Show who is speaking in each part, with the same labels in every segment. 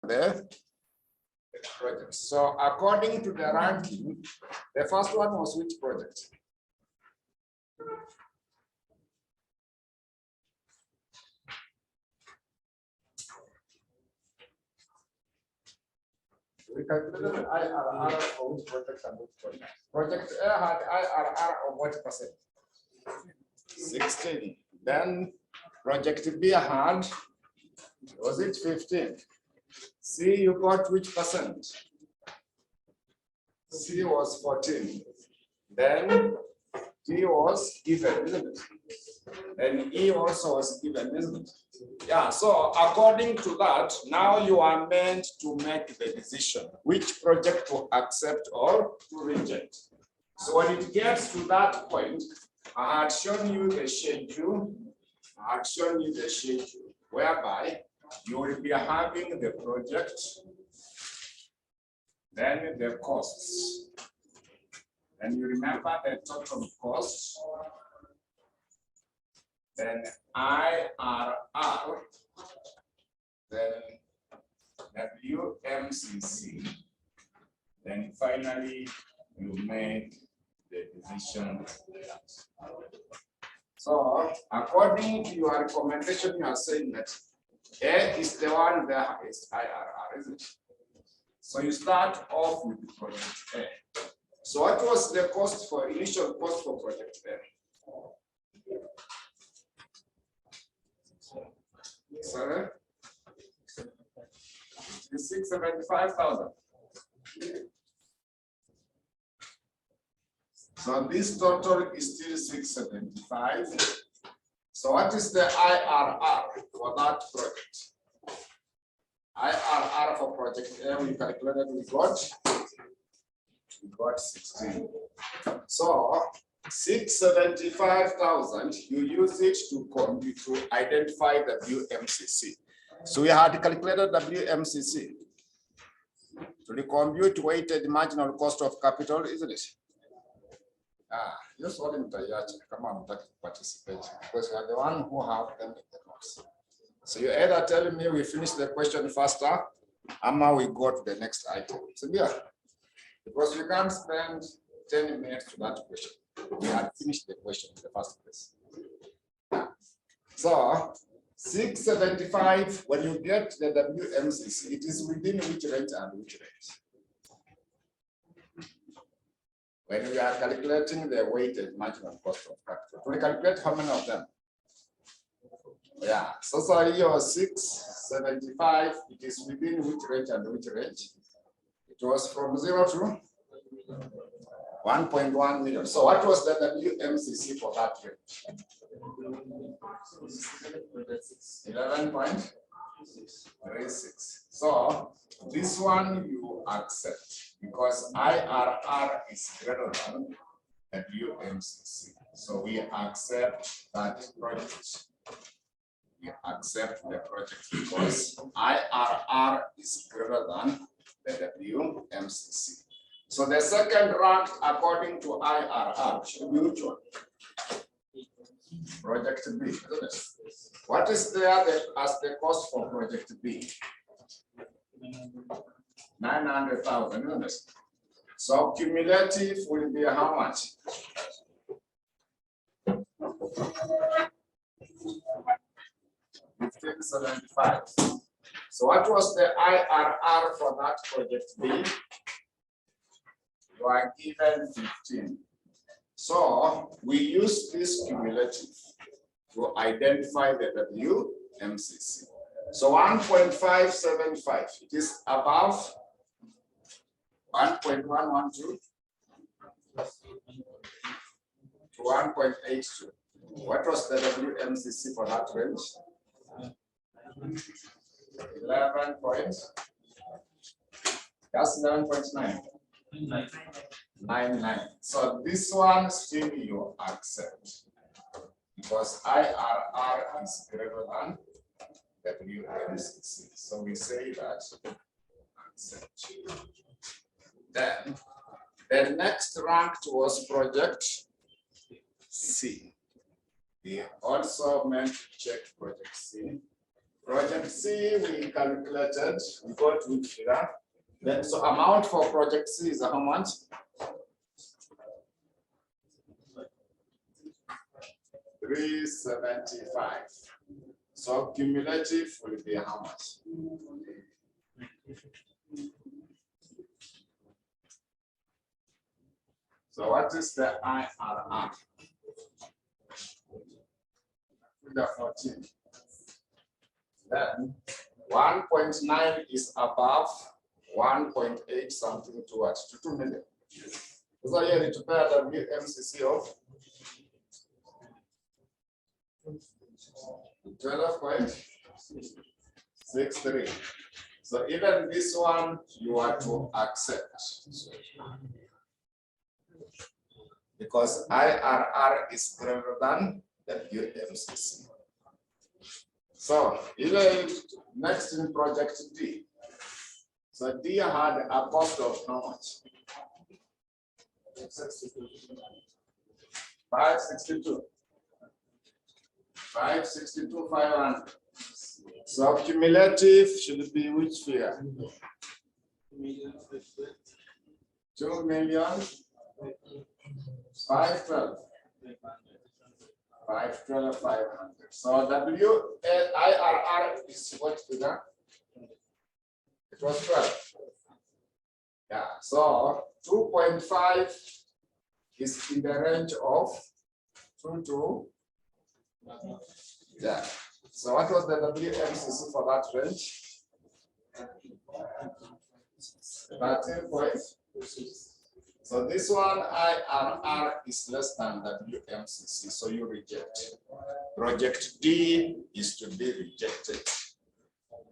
Speaker 1: the project. So according to the ranking, the first one was which project? We calculated IRR for which project and which project. Project A had IRR of what percent? 16. Then project B had, was it 15? C, you got which percent? C was 14. Then D was given, isn't it? And E also was given, isn't it? Yeah, so according to that, now you are meant to make the decision which project to accept or to reject. So when it gets to that point, I had shown you the schedule. Whereby you will be having the project, then the costs. And you remember the total cost, then IRR, then WMCC, then finally you make the decision. So according to your recommendation, you are saying that A is the one that is IRR, isn't it? So you start off with the project A. So what was the cost for initial cost for project A? Sorry? 675,000. So this total is still 675. So what is the IRR for that project? IRR for project A, we calculated, we got 16. So 675,000, you use it to identify the WMCC. So we had calculated WMCC to compute weighted marginal cost of capital, isn't it? Just one come on, participate, because you are the one who have them in the notes. So you either tell me we finish the question faster, or we go to the next item. So yeah, because we can't spend 10 minutes to that question. We had finished the question in the first place. So 675, when you get the WMCC, it is within which range and which range? When we are calculating the weighted marginal cost of capital, we calculate how many of them? Yeah, so your 675, it is within which range and which range? It was from 0 to 1.1 million. So what was the WMCC for that range? 11.36. So this one you accept because IRR is greater than WMCC. So we accept that project. We accept the project because IRR is greater than the WMCC. So the second rank according to IRR should be which one? Project B. What is there as the cost for project B? 900,000, isn't it? So cumulative will be how much? 1575. So what was the IRR for that project B? You are given 15. So we use this cumulative to identify the WMCC. So 1.575, it is above 1.112 to 1.82. What was the WMCC for that range? 11 points. That's 11.9. 99. So this one still you accept because IRR is greater than WMCC. So we say that accept. Then the next ranked was project C. We also meant to check project C. Project C, we calculated, we got which figure. Then, so amount for project C is how much? 375. So cumulative will be how much? So what is the IRR? The 14. Then 1.9 is above 1.8 something towards 2 million. So here it prepare the WMCC of 12.63. So even this one you are to accept. Because IRR is greater than WMCC. So even next in project D. So D had a cost of how much? 562. 562, 500. So cumulative should be which figure? 2 million. 512. 512, 500. So IRR is what figure? It was 12. Yeah, so 2.5 is in the range of 2 to, yeah. So what was the WMCC for that range? 13.6. So this one IRR is less than WMCC, so you reject. Project D is to be rejected.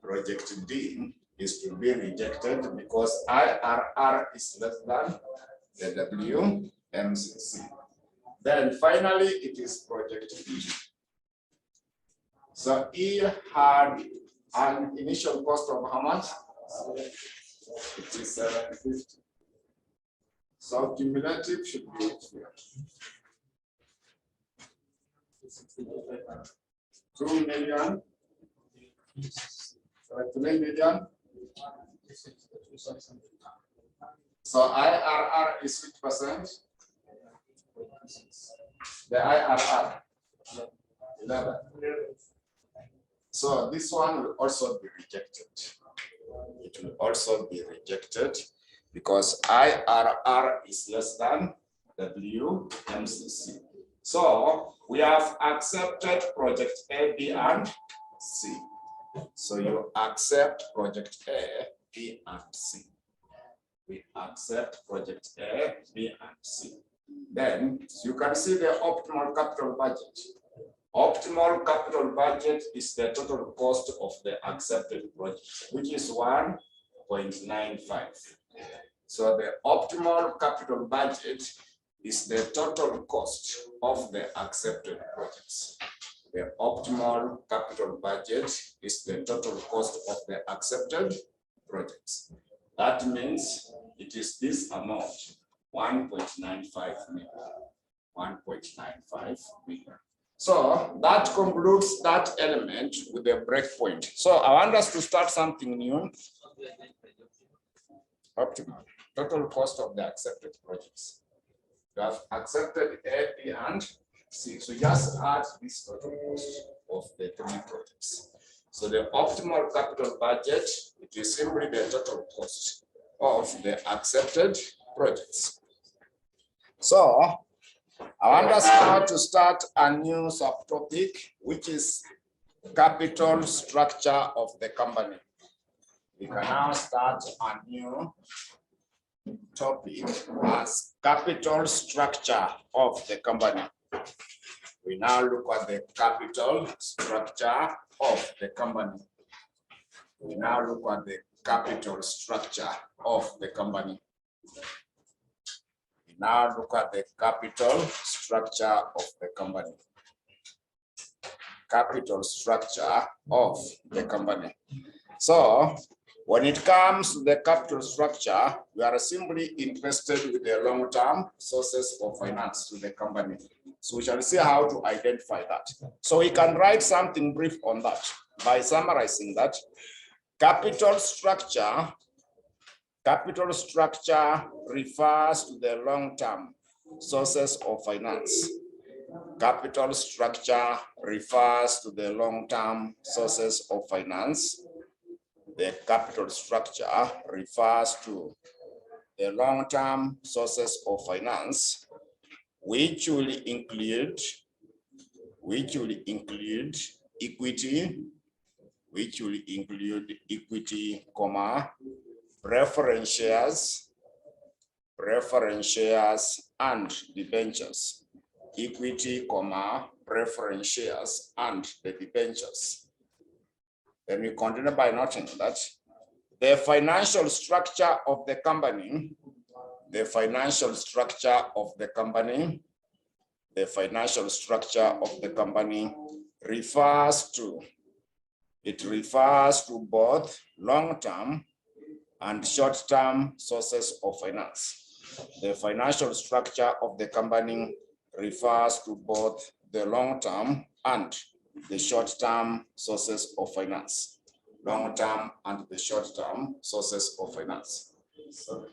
Speaker 1: Project D is to be rejected because IRR is less than the WMCC. Then finally, it is project E. So E had an initial cost of how much? It is 750. So cumulative should be 2 million. 3 million. So IRR is which percent? The IRR 11. So this one will also be rejected. It will also be rejected because IRR is less than WMCC. So we have accepted project A, B, and C. So you accept project A, B, and C. We accept project A, B, and C. Then you can see the optimal capital budget. Optimal capital budget is the total cost of the accepted project, which is 1.95. So the optimal capital budget is the total cost of the accepted projects. The optimal capital budget is the total cost of the accepted projects. That means it is this amount, 1.95 million. 1.95 million. So that concludes that element with a breakpoint. So I want us to start something new. Optimal total cost of the accepted projects. You have accepted A, B, and C. So just add this total cost of the 3 projects. So the optimal capital budget, it is simply the total cost of the accepted projects. So I want us now to start a new subtopic, which is capital structure of the company. We can now start a new topic as capital structure of the company. We now look at the capital structure of the company. We now look at the capital structure of the company. We now look at the capital structure of the company. Capital structure of the company. So when it comes to the capital structure, we are simply interested with the long-term sources of finance to the company. So we shall see how to identify that. So we can write something brief on that. by summarizing that capital structure refers to the long-term sources of finance. Capital structure refers to the long-term sources of finance. The capital structure refers to the long-term sources of finance, which will include equity, preference shares, and debentures. Equity, preference shares, and the debentures. Then we continue by noting that the financial structure of the company, refers to both long-term and short-term sources of finance. The financial structure of the company refers to both the long-term and the short-term sources of finance. Long-term and the short-term sources of finance. Sorry.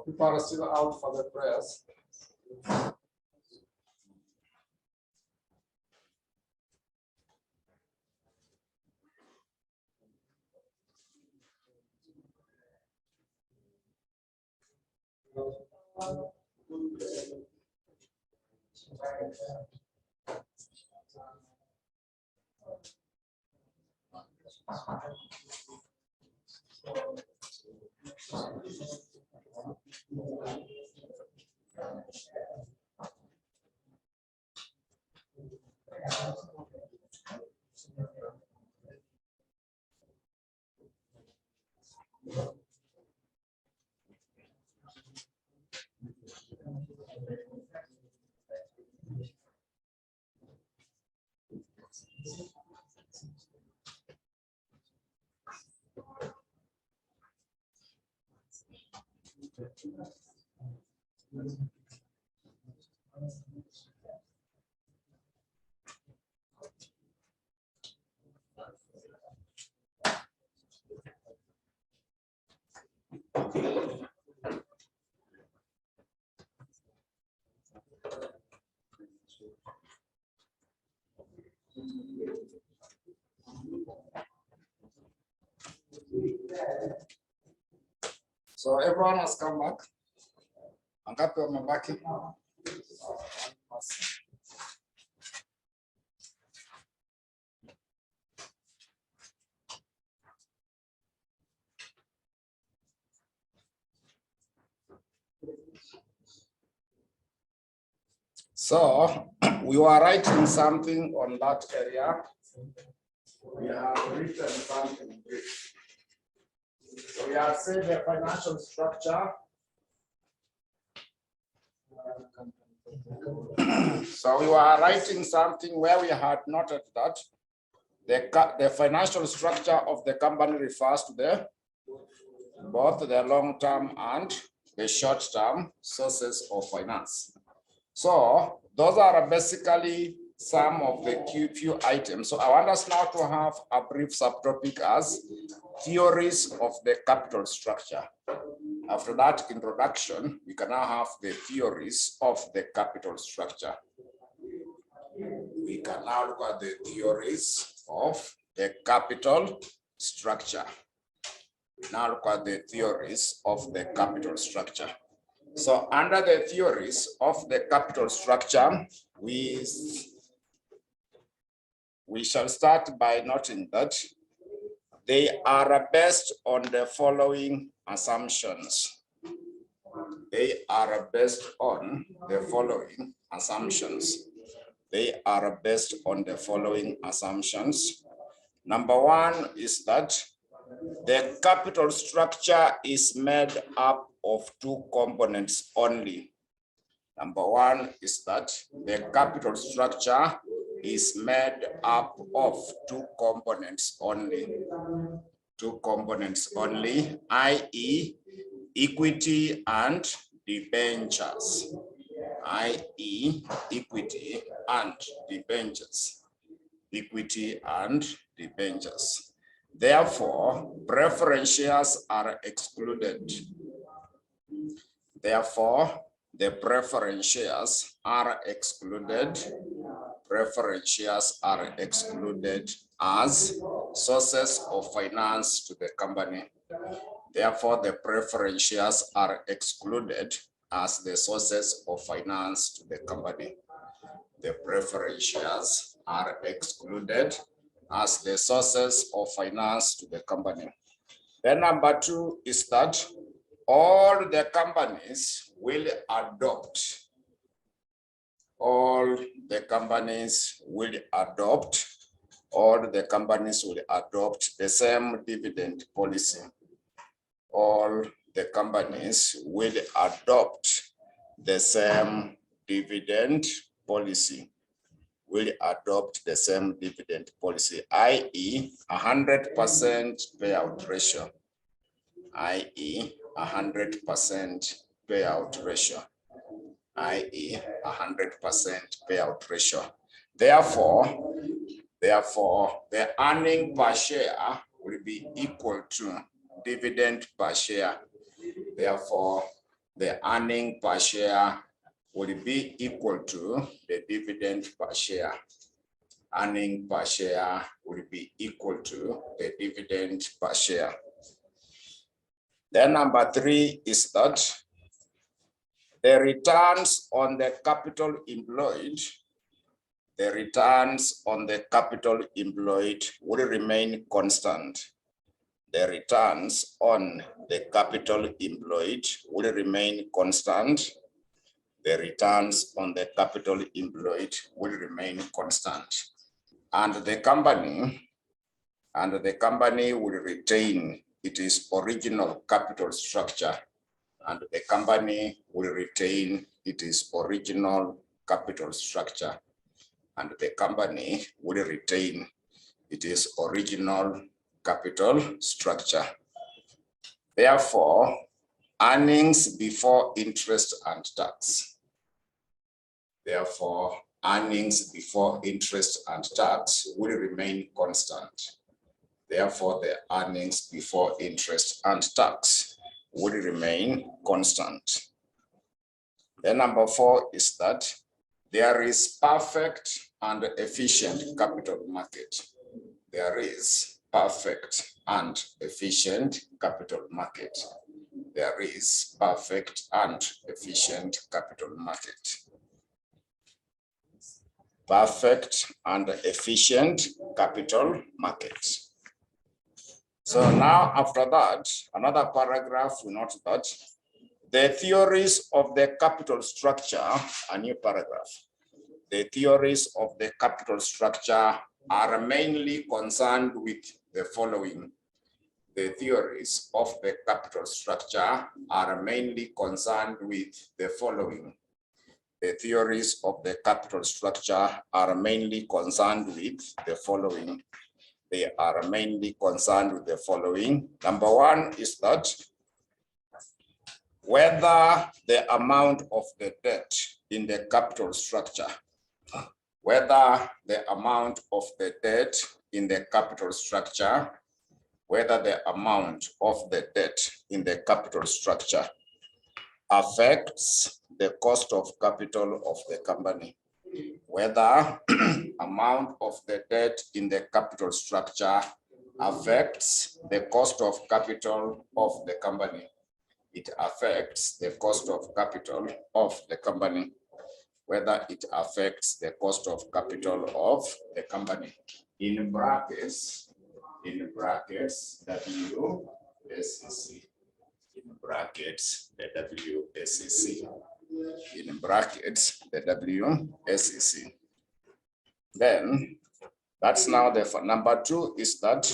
Speaker 2: People are still out for the prayers. So everyone has come back. Angapi wamebaki? So we were writing something on that area. We have written something. So we have said the financial structure. So we were writing something where we had noted that the financial structure of the company refers to both the long-term and the short-term sources of finance. So those are basically some of the few items. So I want us now to have a brief subtopic as theories of the capital structure. After that introduction, we can now have the theories of the capital structure. We can now look at the theories of the capital structure. We now look at the theories of the capital structure. So under the theories of the capital structure, we shall start by noting that they are based on the following assumptions. They are based on the following assumptions. They are based on the following assumptions. Number one is that the capital structure is made up of two components only. Number one is that the capital structure is made up of two components only. Two components only, i.e., equity and debentures. I.e., equity and debentures. Equity and debentures. Therefore, preference shares are excluded. Therefore, the preference shares are excluded. Preference shares are excluded as sources of finance to the company. Therefore, the preference shares are excluded as the sources of finance to the company. The preference shares are excluded as the sources of finance to the company. Then number two is that all the companies will adopt. All the companies will adopt. All the companies will adopt the same dividend policy. All the companies will adopt the same dividend policy. will adopt the same dividend policy, i.e. 100% payout ratio, i.e. 100% payout ratio, i.e. 100% payout ratio. Therefore, the earning per share will be equal to dividend per share. Therefore, the earning per share will be equal to the dividend per share. Earning per share will be equal to the dividend per share. Then number 3 is that the returns on the capital employed, the returns on the capital employed will remain constant. The returns on the capital employed will remain constant. The returns on the capital employed will remain constant. And the company will retain its original capital structure. And the company will retain its original capital structure. And the company will retain its original capital structure. Therefore, earnings before interest and tax. Therefore, earnings before interest and tax will remain constant. Therefore, the earnings before interest and tax will remain constant. Then number 4 is that there is perfect and efficient capital market. There is perfect and efficient capital market. There is perfect and efficient capital market. Perfect and efficient capital market. So now after that, another paragraph, we note that the theories of the capital structure, a new paragraph. The theories of the capital structure are mainly concerned with the following. The theories of the capital structure are mainly concerned with the following. The theories of the capital structure are mainly concerned with the following. They are mainly concerned with the following. Number 1 is that whether the amount of the debt in the capital structure, whether the amount of the debt in the capital structure, whether the amount of the debt in the capital structure affects the cost of capital of the company. Whether amount of the debt in the capital structure affects the cost of capital of the company. It affects the cost of capital of the company. Whether it affects the cost of capital of the company. In brackets, WSEC. In brackets, the WSEC. In brackets, the WSEC. Then, that's now the number 2 is that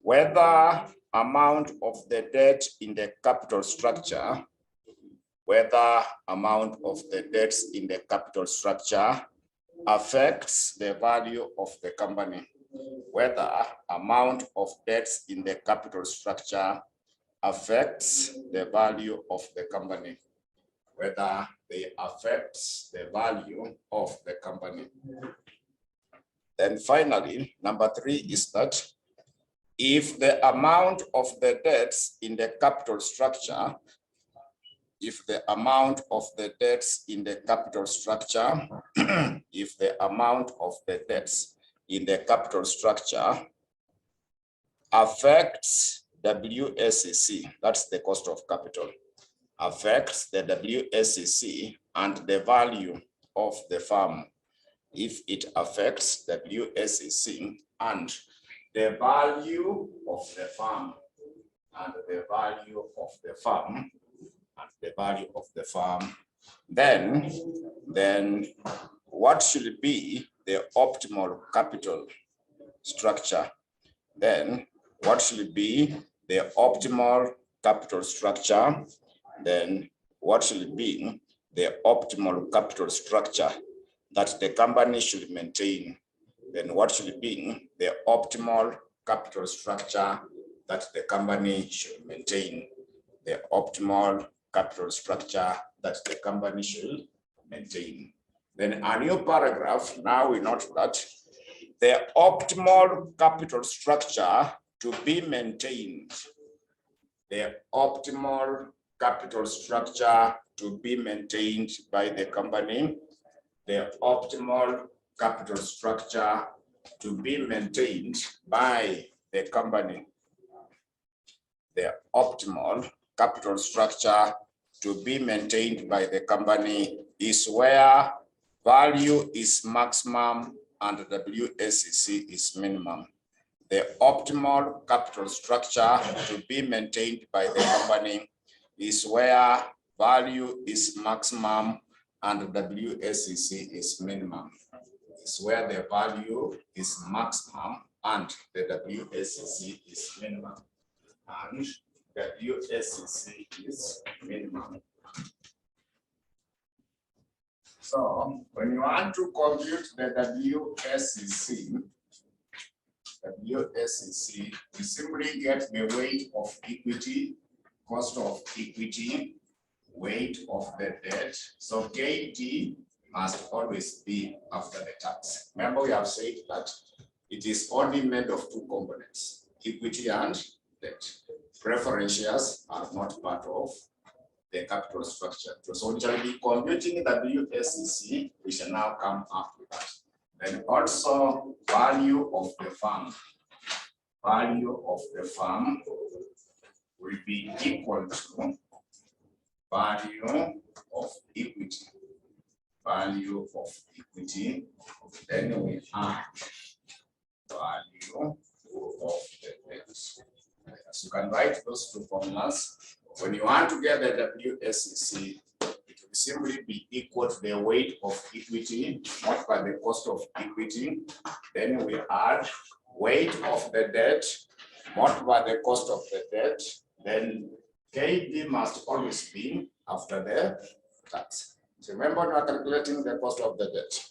Speaker 2: whether amount of the debt in the capital structure, whether amount of the debts in the capital structure affects the value of the company. Whether amount of debts in the capital structure affects the value of the company. Whether they affect the value of the company. Then finally, number 3 is that if the amount of the debts in the capital structure, if the amount of the debts in the capital structure, if the amount of the debts in the capital structure affects WSEC, that's the cost of capital, affects the WSEC and the value of the firm. If it affects WSEC and the value of the firm, and the value of the firm, and the value of the firm, then what should be the optimal capital structure? Then what should be the optimal capital structure? Then what should be the optimal capital structure? that the company should maintain, then what should be the optimal capital structure that the company should maintain? The optimal capital structure that the company should maintain. Then a new paragraph, now we note that the optimal capital structure to be maintained, the optimal capital structure to be maintained by the company, the optimal capital structure to be maintained by the company, the optimal capital structure to be maintained by the company is where value is maximum and WACC is minimum. The optimal capital structure to be maintained by the company is where value is maximum and WACC is minimum. It's where the value is maximum and the WACC is minimum. And WACC is minimum. So when you want to compute the WACC, you simply get the weight of equity, cost of equity, weight of the debt. So KD must always be after the tax. Remember, we have said that it is only made of two components, equity and debt. Preference shares are not part of the capital structure. So we shall be computing the WACC, we shall now come up with that. Then also value of the firm. Value of the firm will be equal to value of equity. Value of equity. Then we add value of the debt. So you can write those two formulas. When you want to get the WACC, it will simply be equal to the weight of equity multiplied by the cost of equity. Then we add weight of the debt multiplied by the cost of the debt. Then KD must always be after the tax. So remember, we are calculating the cost of the debt.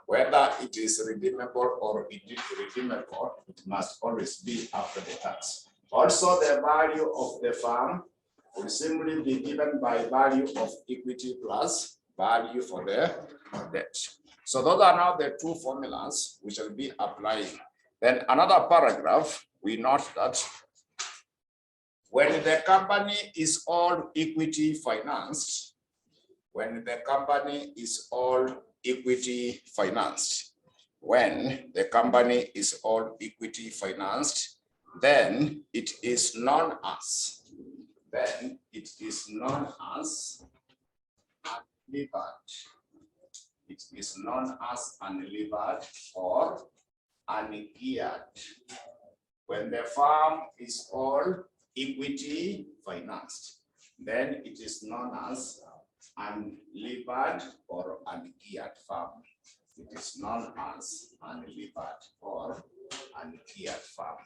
Speaker 2: Whether it is redeemable or it is redeemable, it must always be after the tax. Also, the value of the firm will simply be given by value of equity plus value for the debt. So those are now the two formulas we shall be applying. Then another paragraph, we note that when the company is all equity financed, when the company is all equity financed, when the company is all equity financed, then it is known as, unlevered. It is known as unlevered or ungeared. When the firm is all equity financed, then it is known as unlevered or ungeared firm. It is known as unlevered or ungeared firm.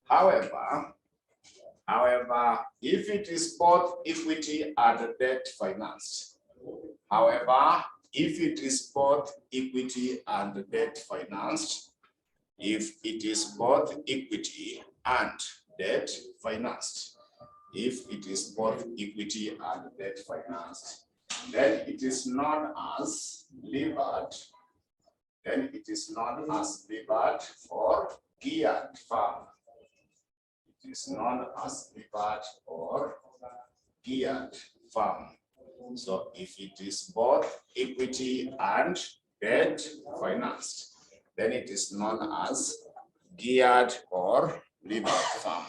Speaker 2: However, if it is both equity and debt financed, if it is both equity and debt financed, if it is both equity and debt financed, if it is both equity and debt financed, then it is known as levered. Then it is known as levered or geared firm. It is known as levered or geared firm. So if it is both equity and debt financed, then it is known as geared or levered firm.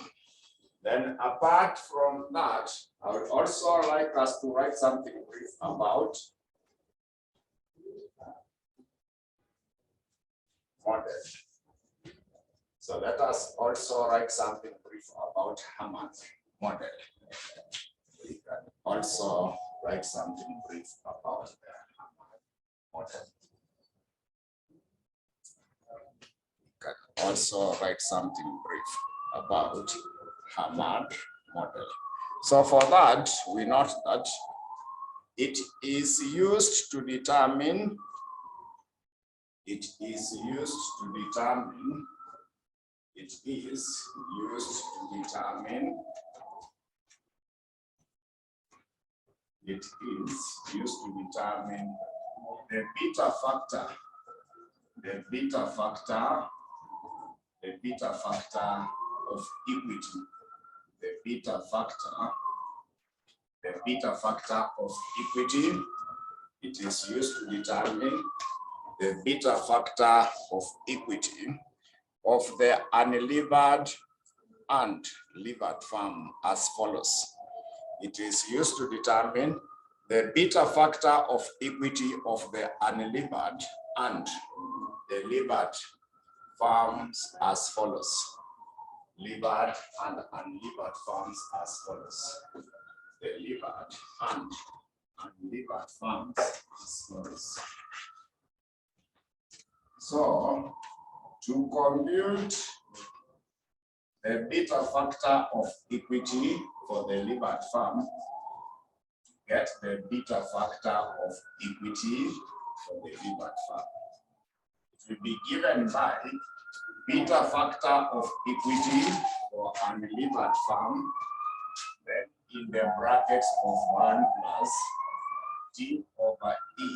Speaker 2: Then apart from that, I would also like us to write something brief about model. So let us also write something brief about Hammond model. We can also write something brief about the Hammond model. We can also write something brief about Hammond model. So for that, we note that It is used to determine. It is used to determine. It is used to determine. It is used to determine the beta factor. The beta factor. The beta factor of equity. The beta factor. The beta factor of equity. It is used to determine the beta factor of equity of the unlevered and levered firm as follows. It is used to determine the beta factor of equity of the unlevered and the levered firms as follows. Levered and unlevered firms as follows. The levered and unlevered firms as follows. So, to compute the beta factor of equity for the levered firm, get the beta factor of equity for the levered firm. It will be given by beta factor of equity for unlevered firm, then in the brackets of 1 plus d over e,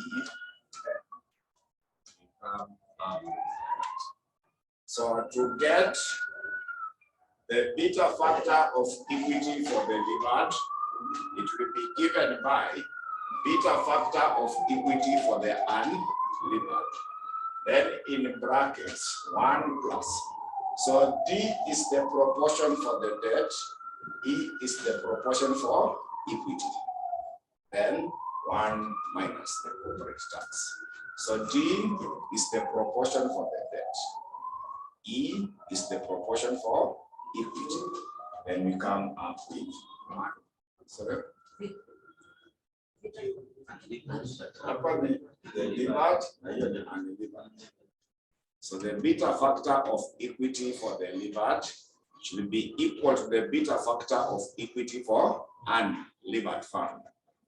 Speaker 2: so to get the beta factor of equity for the levered, it will be given by beta factor of equity for the unlevered. Then in brackets, 1 plus. So D is the proportion for the debt, E is the proportion for equity. Then 1 minus the corporate tax. So D is the proportion for the debt. E is the proportion for equity. Then we come up with 1. So so the beta factor of equity for the levered should be equal to the beta factor of equity for unlevered firm.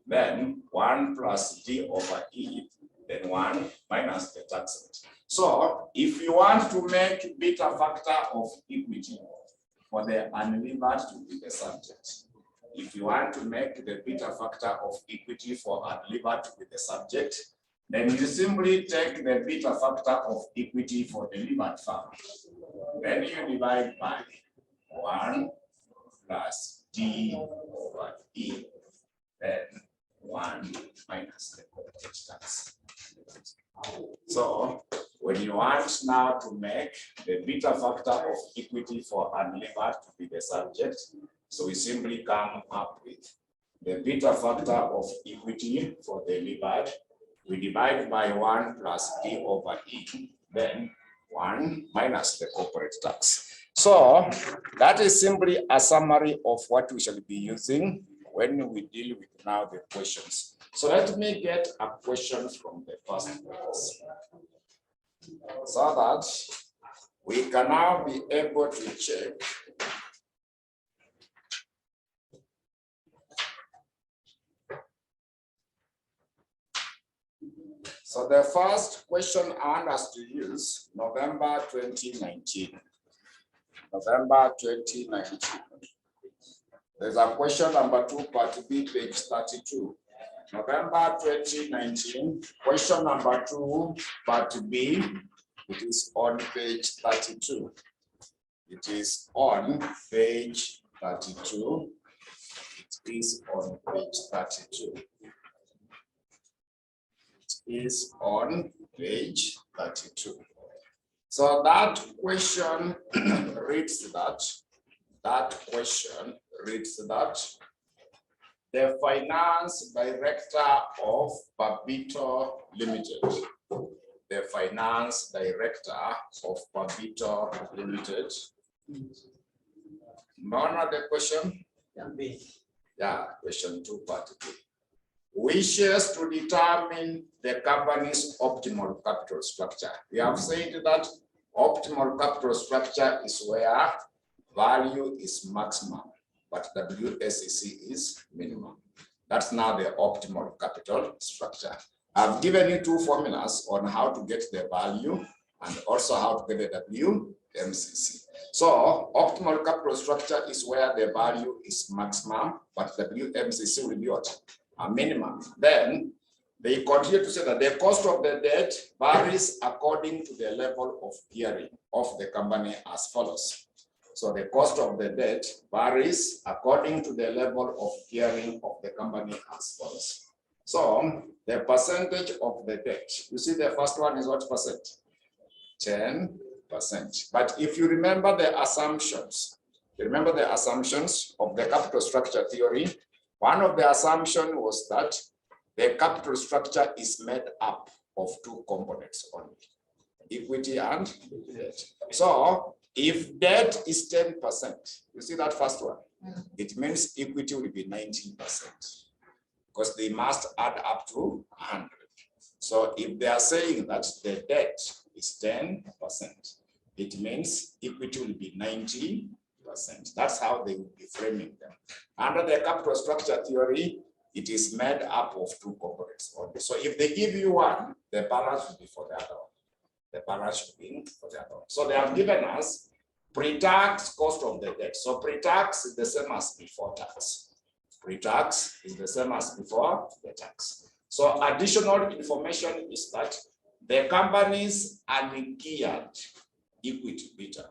Speaker 2: Then 1 plus D over E, then 1 minus the tax rate. So if you want to make beta factor of equity for the unlevered to be the subject, if you want to make the beta factor of equity for unlevered to be the subject, then you simply take the beta factor of equity for the levered firm. Then you divide by 1 plus D over E, then 1 minus the corporate tax. So when you want now to make the beta factor of equity for unlevered to be the subject, so we simply come up with the beta factor of equity for the levered. We divide by 1 plus D over E, then 1 minus the corporate tax. So that is simply a summary of what we shall be using when we deal with now the questions. So let me get a question from the first class, so that we can now be able to check So the first question I want us to use, November 2019. November 2019. There's a question number 2, part B, page 32. November 2019, question number 2, part B, it is on page 32. It is on page 32. It is on page 32. Is on page 32. So that question reads that question reads that the finance director of Papito Limited, the finance director of Papito Limited. Remember the question? Yeah, question 2, part B. Wishes to determine the company's optimal capital structure. We have said that optimal capital structure is where value is maximum, but WSEC is minimum. That's now the optimal capital structure. I've given you two formulas on how to get the value and also how to get the WMCC. So optimal capital structure is where the value is maximum, but WMCC will be what? A minimum. Then they continue to say that the cost of the debt varies according to the level of gearing of the company as follows. So the cost of the debt varies according to the level of gearing of the company as follows. So the percentage of the debt, you see the first one is what percent? 10%. But if you remember the assumptions, of the capital structure theory, one of the assumptions was that the capital structure is made up of two components only, equity and debt. So if debt is 10%, you see that first one, it means equity will be 19%, because they must add up to 100. So if they are saying that the debt is 10%, it means equity will be 90%. That's how they will be framing them. Under the capital structure theory, it is made up of two components only. So if they give you one, the balance will be for the other one. The balance should be for the other one. So they have given us pre-tax cost of the debt. So pre-tax is the same as before tax. Pre-tax is the same as before the tax. So additional information is that the company's ungeared equity beta,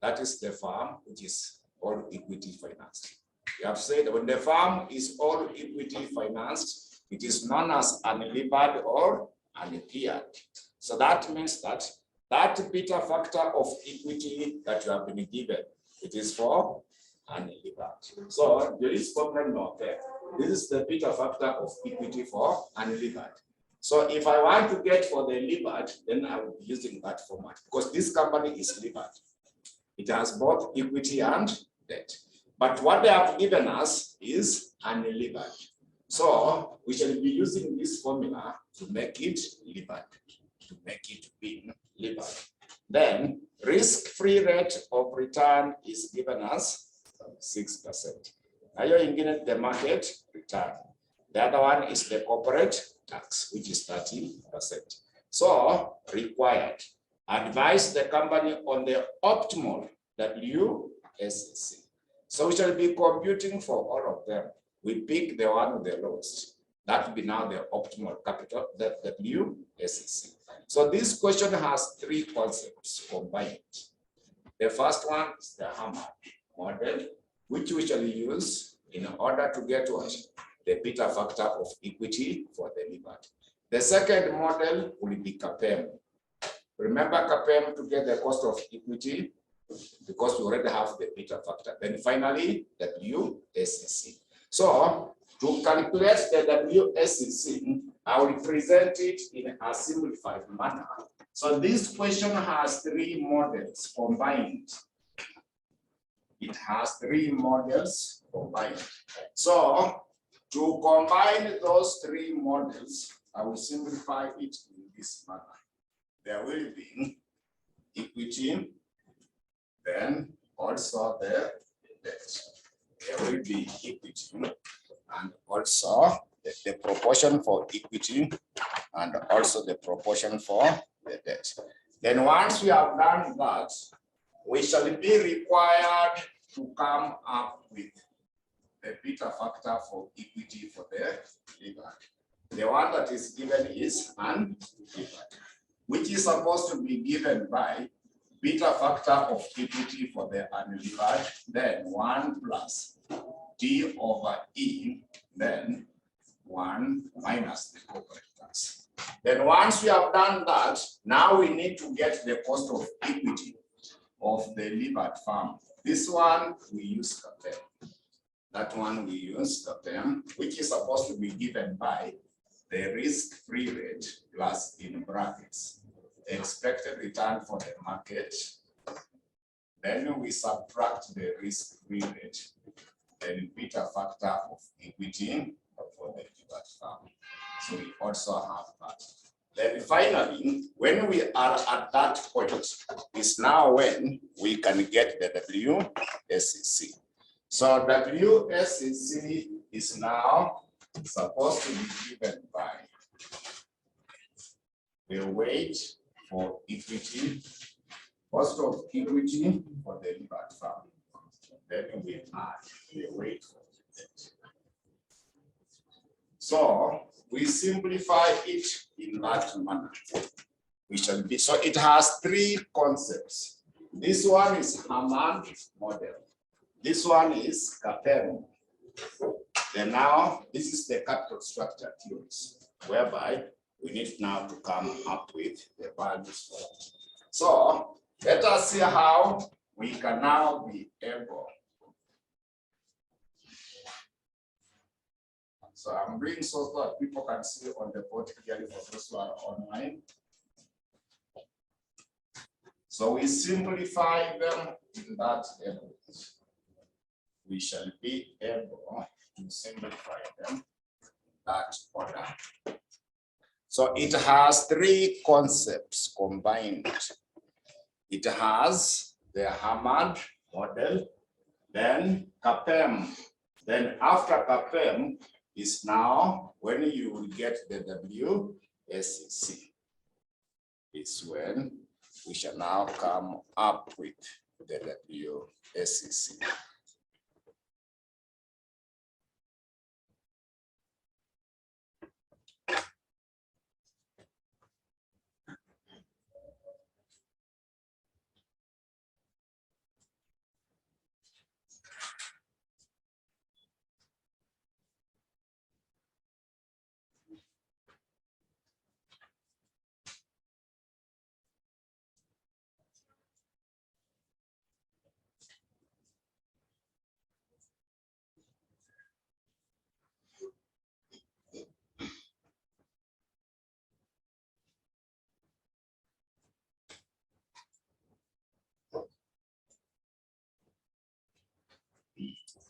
Speaker 2: that is the firm which is all equity financed. We have said when the firm is all equity financed, it is known as unlevered or ungeared. So that means that beta factor of equity that you have been given, it is for unlevered. So there is problem not there. This is the beta factor of equity for unlevered. So if I want to get for the levered, then I will be using that format because this company is levered. It has both equity and debt. But what they have given us is unlevered. So we shall be using this formula to make it levered, to make it being levered. Then risk-free rate of return is given as 6%. Now you're in the market return. The other one is the corporate tax, which is 30%. So required. Advise the company on the optimal WSCC. So we shall be computing for all of them. We pick the one with the lowest. That will be now the optimal capital, the WSCC. So this question has three concepts combined. The first one is the Hammer model, which we shall use in order to get what? The beta factor of equity for the levered. The second model will be CAPM. Remember CAPM to get the cost of equity because we already have the beta factor. Then finally, WSCC. So to calculate the WSCC, I will present it in a simplified manner. So this question has three models combined. It has three models combined. So to combine those three models, I will simplify it in this manner. There will be equity, then also the debt. There will be equity and also the proportion for equity and also the proportion for the debt. Then once we have done that, we shall be required to come up with the beta factor for equity for the levered. The one that is given is unlevered, which is supposed to be given by beta factor of equity for the unlevered, then 1 plus D over E, then 1 minus the corporate tax. Then once we have done that, now we need to get the cost of equity of the levered firm. This one we use CAPM. That one we use CAPM, which is supposed to be given by the risk-free rate plus in brackets the expected return for the market. Then we subtract the risk-free rate, then beta factor of equity for the levered firm. So we also have that. Then finally, when we are at that point, is now when we can get the WSCC. So WSCC
Speaker 1: is now supposed to be given by the weight for equity, cost of equity for the delivered farm. Then we add the weight for the debt. So we simplify it in that manner. We shall be, so it has three concepts. This one is Hammond model. This one is CAPM. Then now, this is the capital structure theories, whereby we need now to come up with the values for it. So let us see how we can now be able. So I'm doing so that people can see on the board clearly for those who are online. So we simplify them in that level. We shall be able to simplify them that order. So it has three concepts combined. It has the Hammond model, then CAPM. Then after CAPM is now when you will get the WSEC. It's when we shall now come up with the WSEC.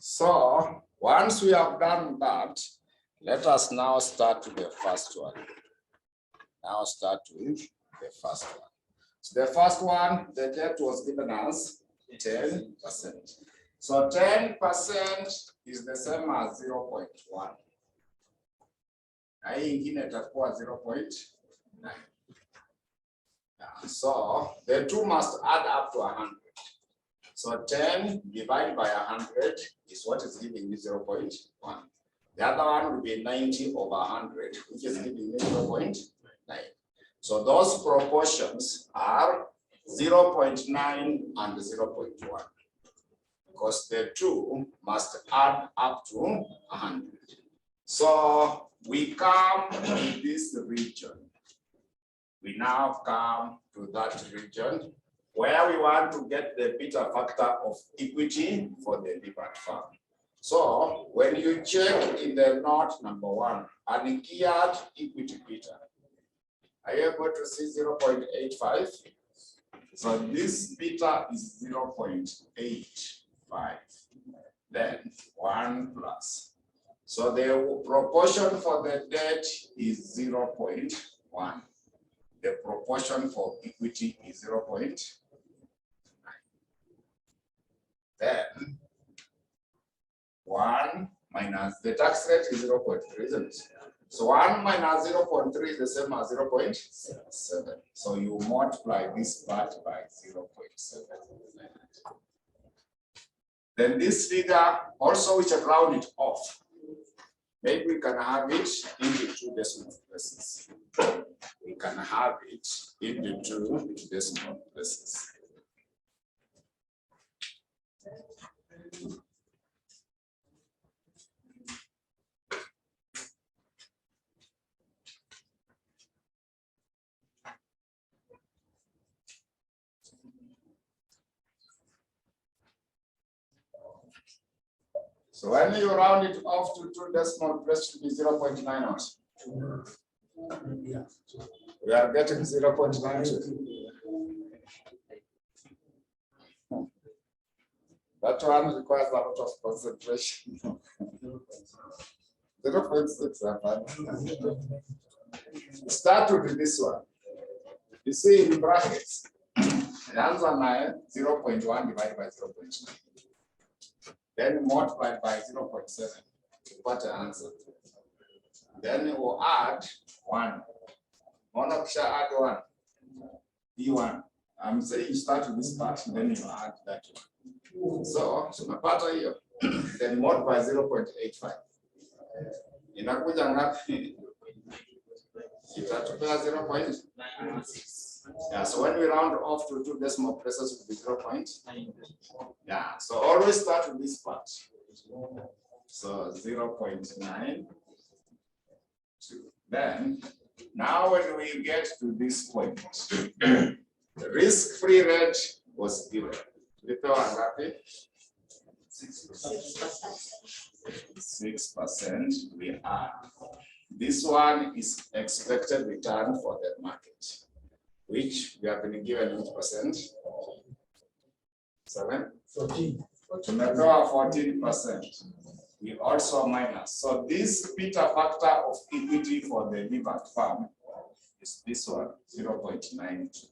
Speaker 1: So once we have done that, let us now start with the first one. Now start with the first one. So the first one, the debt was given as 10%. So 10% is the same as 0.1. I ingine itakuwa 0.9. So the two must add up to 100. So 10 divided by 100 is what is giving me 0.1. The other one will be 90 over 100, which is giving me 0.9. So those proportions are 0.9 and 0.1, because the two must add up to 100. So we come to this region. We now come to that region where we want to get the beta factor of equity for the delivered farm. So when you check in the note number 1, ungeared equity beta, are you able to see 0.85? So this beta is 0.85. Then 1 plus. So the proportion for the debt is 0.1. The proportion for equity is 0.9. Then 1 minus the tax rate is 0.3, isn't it? So 1 minus 0.3 is the same as 0.7. So you multiply this part by 0.7. Then this figure also we should round it off. Maybe we can have it into 2 decimal places. We can have it into 2 decimal places. So when you round it off to 2 decimal places, it should be 0.9 also. Yeah. We are getting 0.92. That one requires a lot of concentration. 0.6. Start with this one. You see in brackets, the answer 0.1 divided by 0.9. Then multiplied by 0.7. What answer? Then you will add 1. Monoksha add 1. B1. I'm saying you start with this part, then you add that one. So tunapata hiyo. Then mod by 0.85. Inakuja ngapi? Itatupea 0.96. Yeah, so when we round off to 2 decimal places, it will be 0.9. Yeah, so always start with this part. So 0.92. Then, now when we get to this point, the risk-free rate was given. Tulipewa ngapi? 6%. We are. This one is expected return for the market, which we have been given which percent? 7? 14. Tumepewa 14%. We also minus. So this beta factor of equity for the levered farm is this one, 0.92.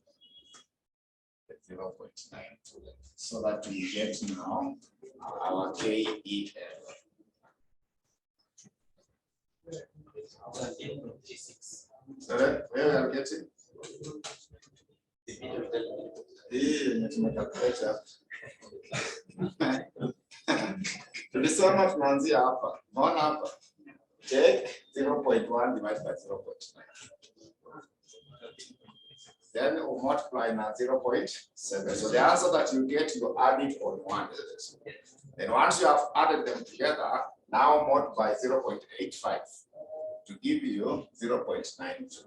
Speaker 1: 0.92. So that we get now our KEF. 13.36. Sorry, where we are getting? Tulisoma tunaanzia hapa. Unaona hapa? Take 0.1 divided by 0.9. Then we multiply now 0.7. So the answer that you get, you add it on 1. Then once you have added them together, now multiply 0.85 to give you 0.92.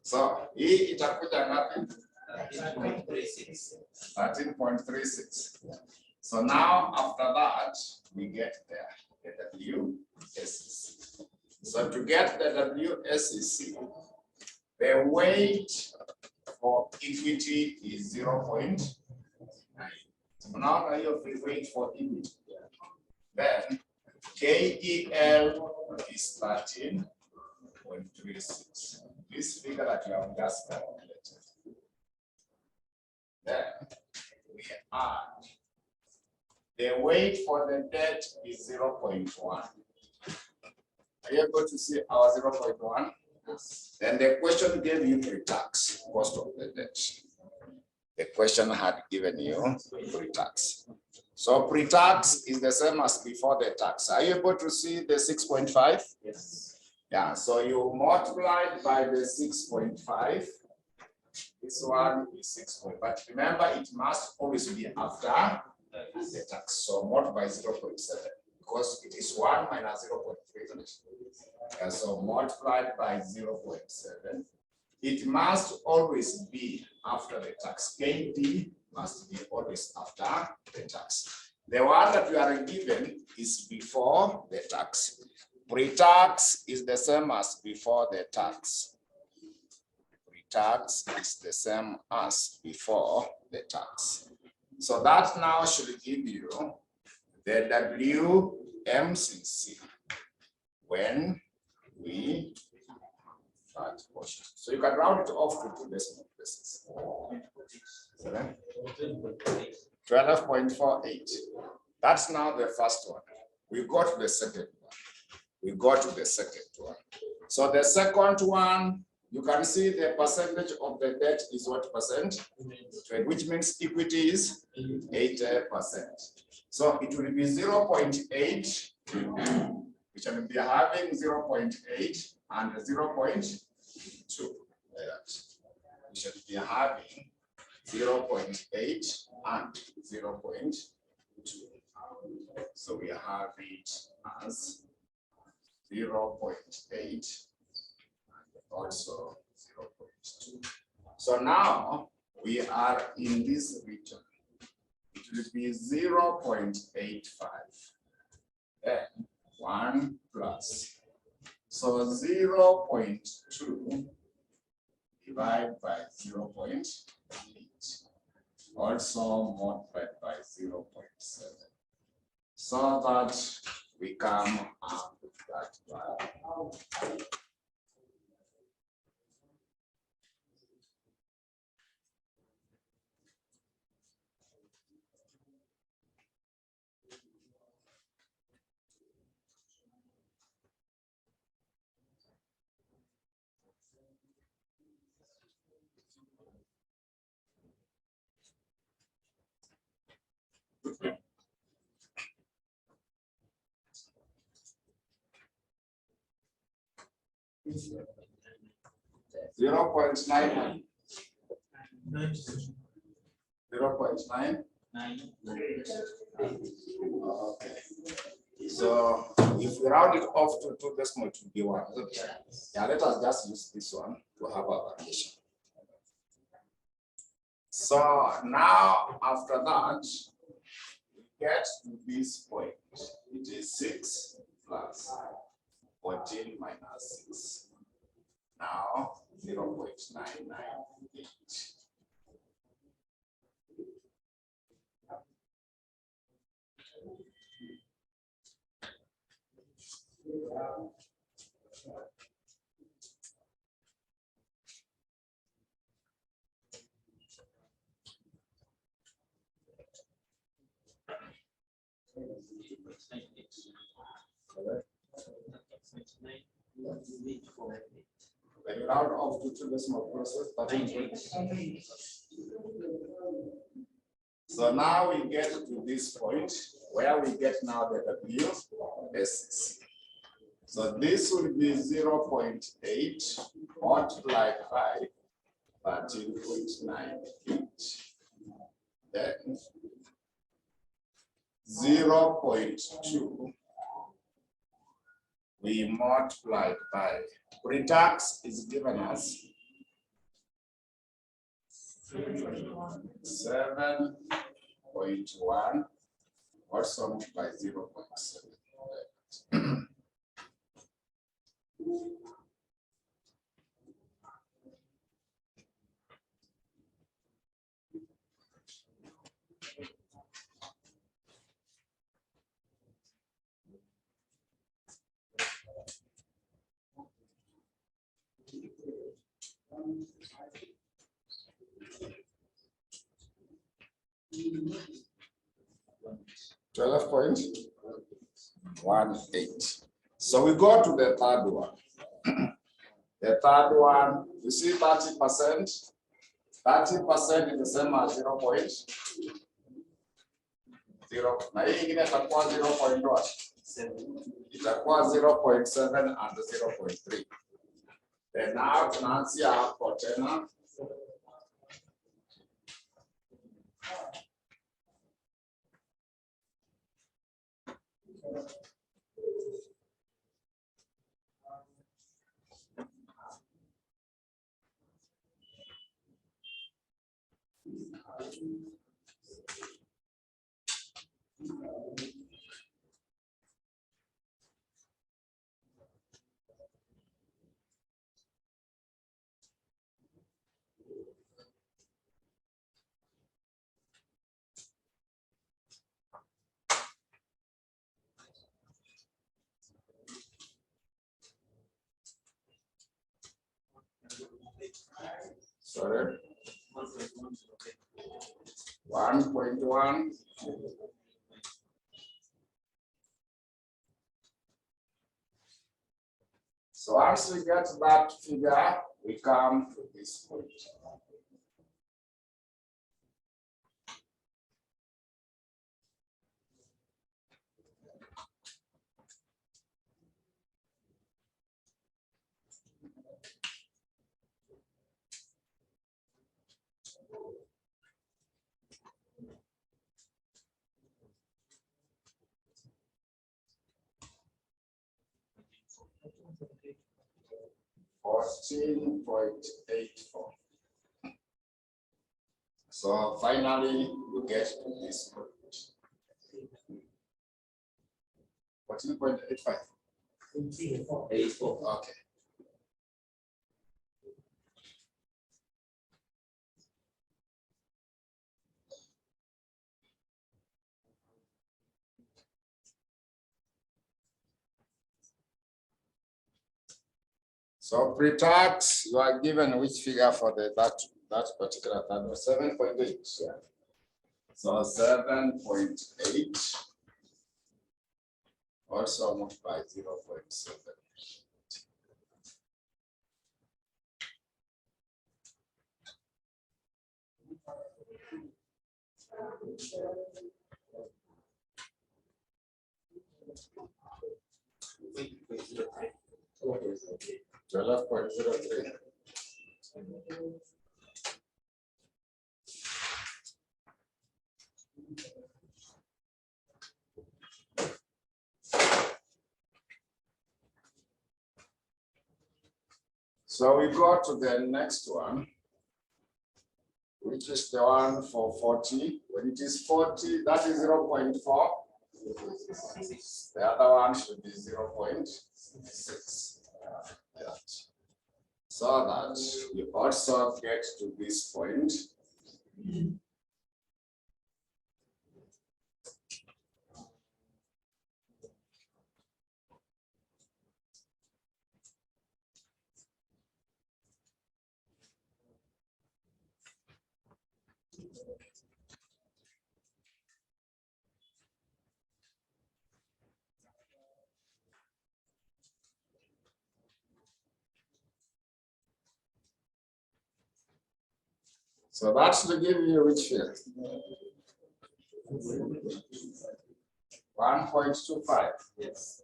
Speaker 1: So hii itakuja ngapi? 13.36. So now after that, we get there, the WSEC. So to get the WSEC, the weight for equity is 0.9. So now you weight for equity. Then KEL is 13.36. This figure that you have just calculated. Then we add the weight for the debt is 0.1. Are you able to see our 0.1? Yes. Then the question gave you pre-tax cost of the debt. The question had given you pre-tax. So pre-tax is the same as before the tax. Are you able to see the 6.5? Yes. Yeah, so you multiply by the 6.5. This one is 6. But remember, it must always be after the tax. So multiply 0.7 because it is 1 minus 0.3. Yeah, so multiplied by 0.7. It must always be after the tax. KD must be always after the tax. The one that we are given is before the tax. Pre-tax is the same as before the tax. Pre-tax is the same as before the tax. So that now should give you the WMCC when we start portion. So you can round it off to 2 decimal places. 12.48. That's now the first one. We got to the second one. We go to the second one. So the second one, you can see the percentage of the debt is what percent? Which means equity is 80%. So it will be 0.8, which will be having 0.8 and 0.2. We should be having 0.8 and 0.2. So we have it as 0.8 and also 0.2. So now we are in this region. It will be 0.85 and 1 plus. So 0.2 divided by 0.8 also multiplied by 0.7. So that we come up with that value.
Speaker 2: 0.9. 0.9. Okay. So if we round it off to 2 decimal, it will be 1. Yeah, let us just use this one to have a variation. So now after that, we get to this point. It is 6 plus 14 minus 6. Now 0.998. When you round off to 2 decimal places, 13. So now we get to this point where we get now the WSC. So this will be 0.8 multiplied by 13.98. Then 0.2 we multiplied by pre-tax is given us 7.1 also multiply 0.7. 12.18. So we go to the third one. The third one, you see 30%. 30% is the same as 0.0. Na hii ingine itakuwa 0.7. Itakuwa 0.7 and 0.3. Then now tunaanzia hapo tena. Sorry. 1.1. So once we get that figure, we come to this point. $14.84. So finally, you get to this point. 14.85. 84. Okay. So pre-tax, you are given which figure for that particular time? 7.8. Yeah. So 7.8 also multiply 0.7. 12.03. So we go to the next one, which is the one for 40. When it is 40, that is 0.4. The other one should be 0.6. So that we also get to this point. So that's to give you which field? 1.25.
Speaker 3: Yes.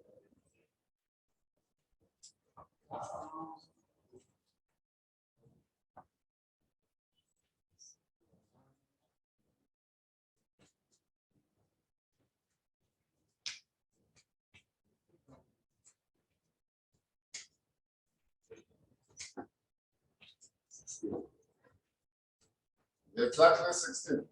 Speaker 2: Exactly 16.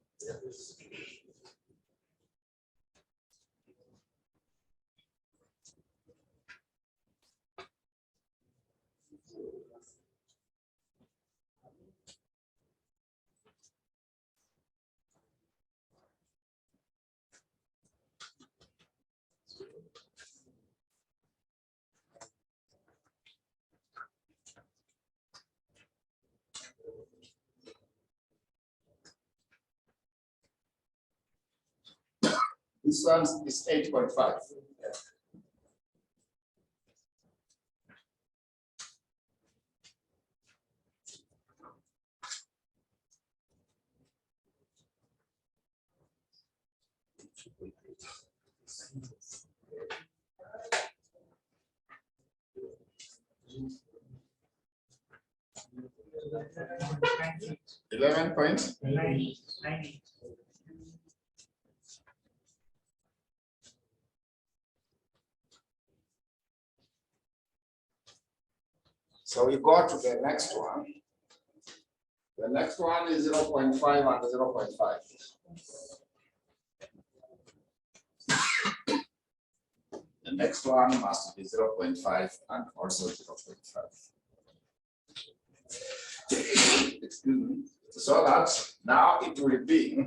Speaker 2: This one is 8.5. Eleven point.
Speaker 3: 90.
Speaker 2: So we go to the next one. The next one is 0.5 and 0.5. The next one must be 0.5 and also 0.5. Excuse me. So that now it will be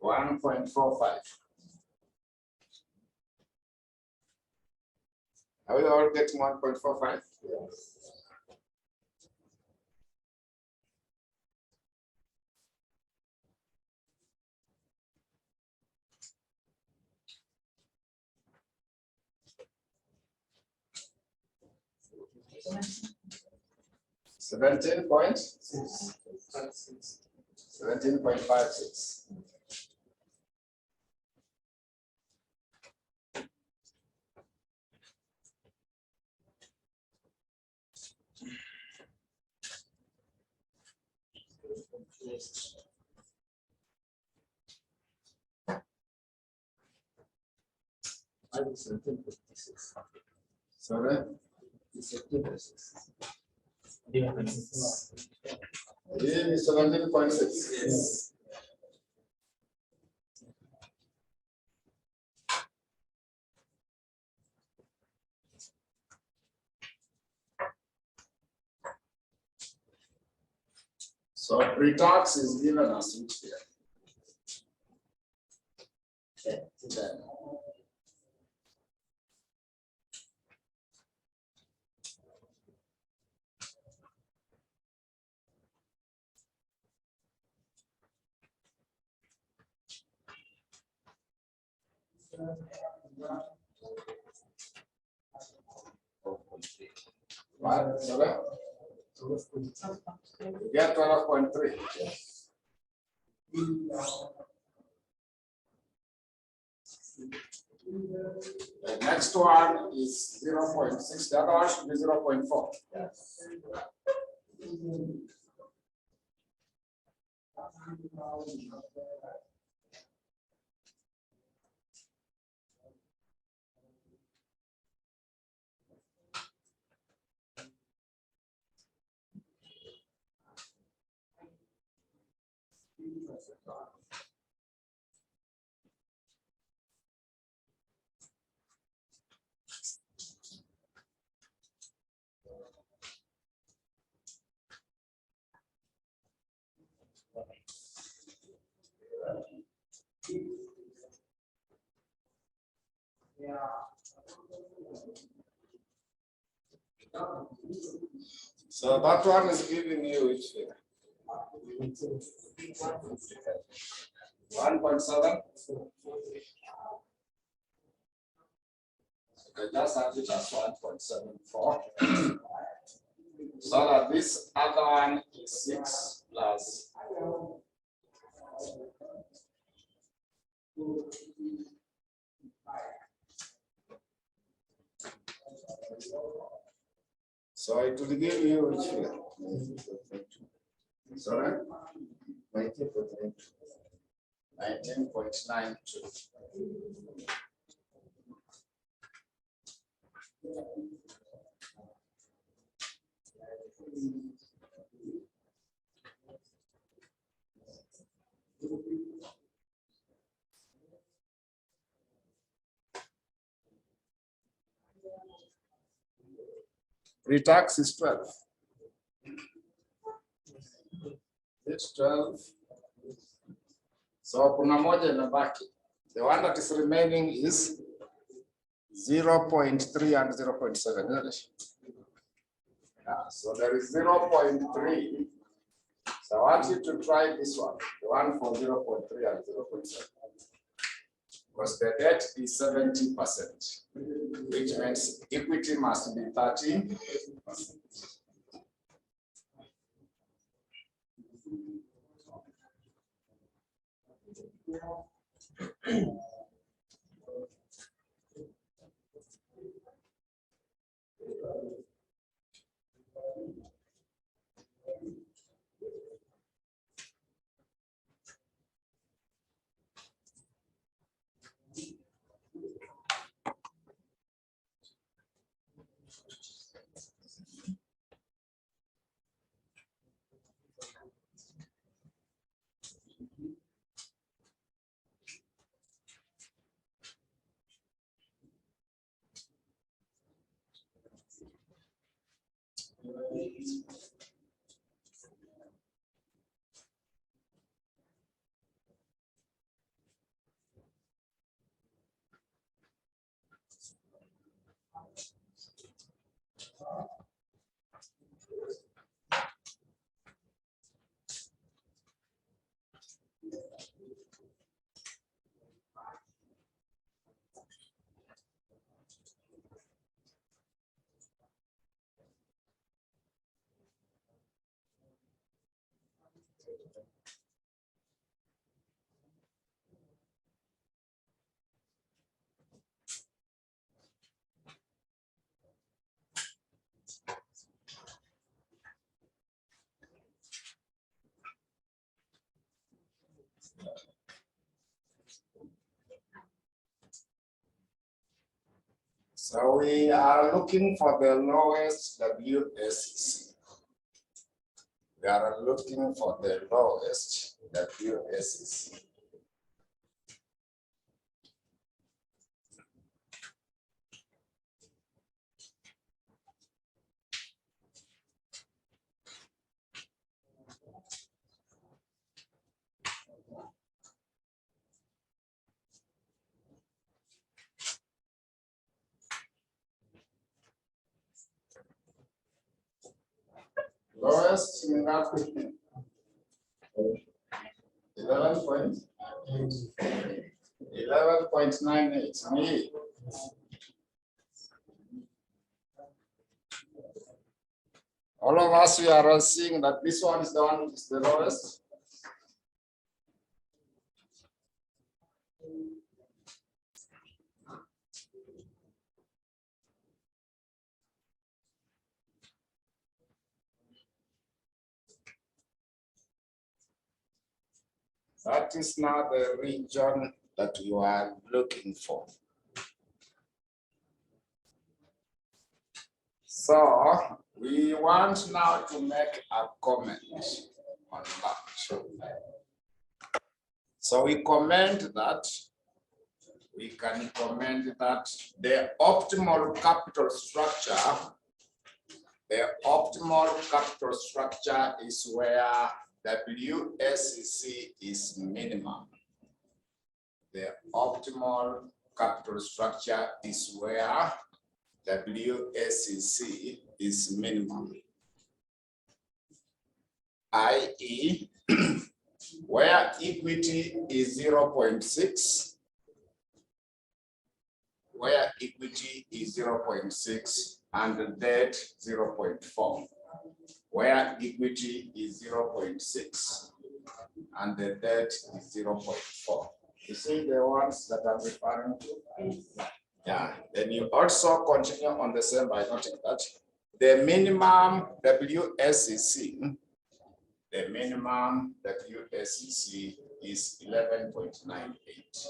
Speaker 2: $1.45. Are we all getting 1.45? Yes. Seventeen point 17.56. Sorry? It is 17.6.
Speaker 3: Yes.
Speaker 2: So pre-tax is given as which here? Then. What? Sorry? Get 12.3. The next one is 0.6. The other one should be 0.4. So that one is giving you which figure? 1.7. Okay, just have it as 1.74. So that this other one is 6 plus. So it will give you which figure? Sorry? 19.92. Pre-tax is 12. It's 12. So kuna moja inabaki. The one that is remaining is 0.3 and 0.7. Yeah, so there is 0.3. So I want you to try this one, the one for 0.3 and 0.7. Because the debt is 70%, which means equity must be 13%. So we are looking for the lowest WSC. We are looking for the lowest WSC. Lowest in that 11 points. 11.98. Me. All of us, we are seeing that this one is the one which is the lowest. That is now the region that you are looking for. So we want now to make a comment on that. So we comment that, we can comment that the optimal capital structure is where WSEC is minimum. The optimal capital structure is where WSEC is minimum, i.e. where equity is 0.6, where equity is 0.6 and the debt 0.4, where equity is 0.6 and the debt is 0.4. You see the ones that I'm referring to? Yeah, then you also continue on the same by noting that the minimum WSEC, is 11.98.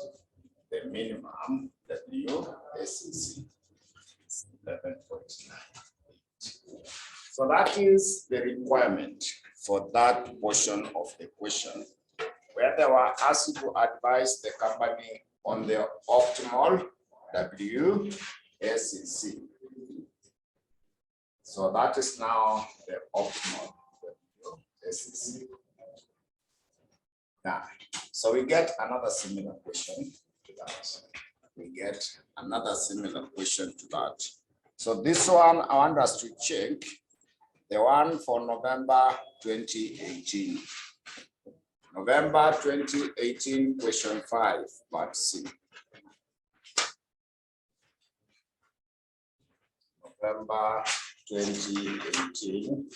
Speaker 2: The minimum WSEC is 11.98. So that is the requirement for that portion of the question, where they were asked to advise the company on the optimal WSEC. So that is now the optimal WSEC. Now, so we get another similar question to that. So this one, I want us to check the one for November 2018. November 2018, question 5, part C. November 2018.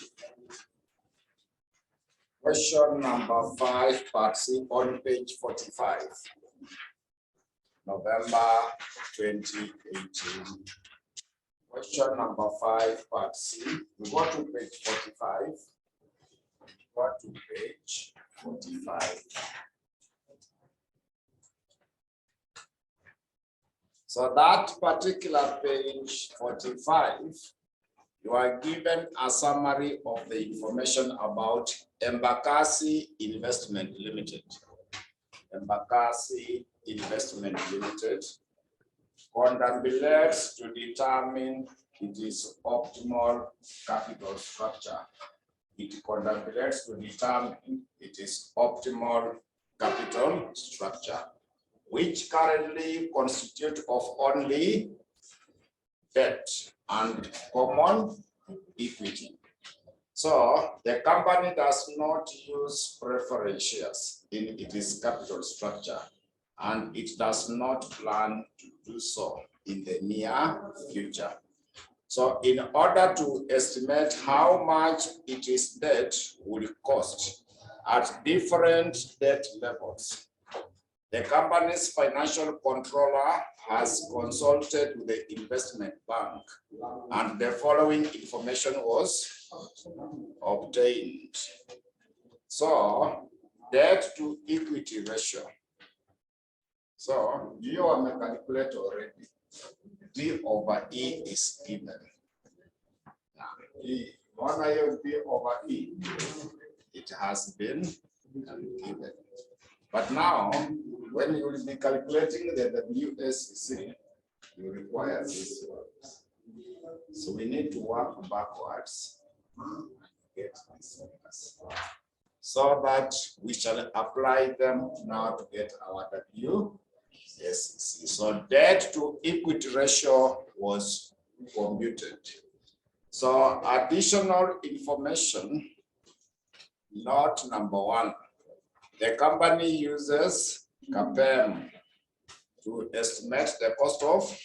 Speaker 2: Question number 5, part C, on page 45. November 2018. Question number 5, part C. We go to page 45. Go to page 45. So that particular page 45, you are given a summary of the information about Embakasi Investment Limited. Embakasi Investment Limited contemplates to determine its optimal capital structure. It contemplates to determine its optimal capital structure, which currently constitute of only debt and common equity. So the company does not use preference shares in its capital structure, and it does not plan to do so in the near future. So in order to estimate how much its debt will cost at different debt levels, the company's financial controller has consulted with the investment bank, and the following information was obtained. So, debt to equity ratio. So, you have a calculator already. D over E is given. Now, what are your D over E? It has been given. But now, when you will be calculating the WSEC, you require this words. So we need to work backwards and get these numbers, so that we shall apply them now to get our WSEC. So debt to equity ratio was computed. So additional information, note number 1. The company uses CAPM. to estimate the cost of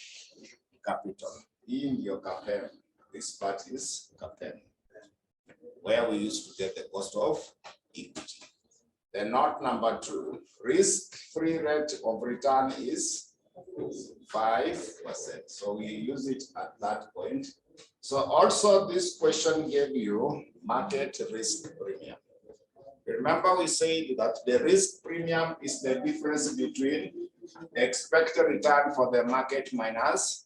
Speaker 2: capital in your campaign. This part is campaign, where we used to get the cost of equity. Then note number 2, risk-free rate of return is 5%. So we use it at that point. So also this question gave you market risk premium. Remember we said that the risk premium is the difference between expected return for the market minus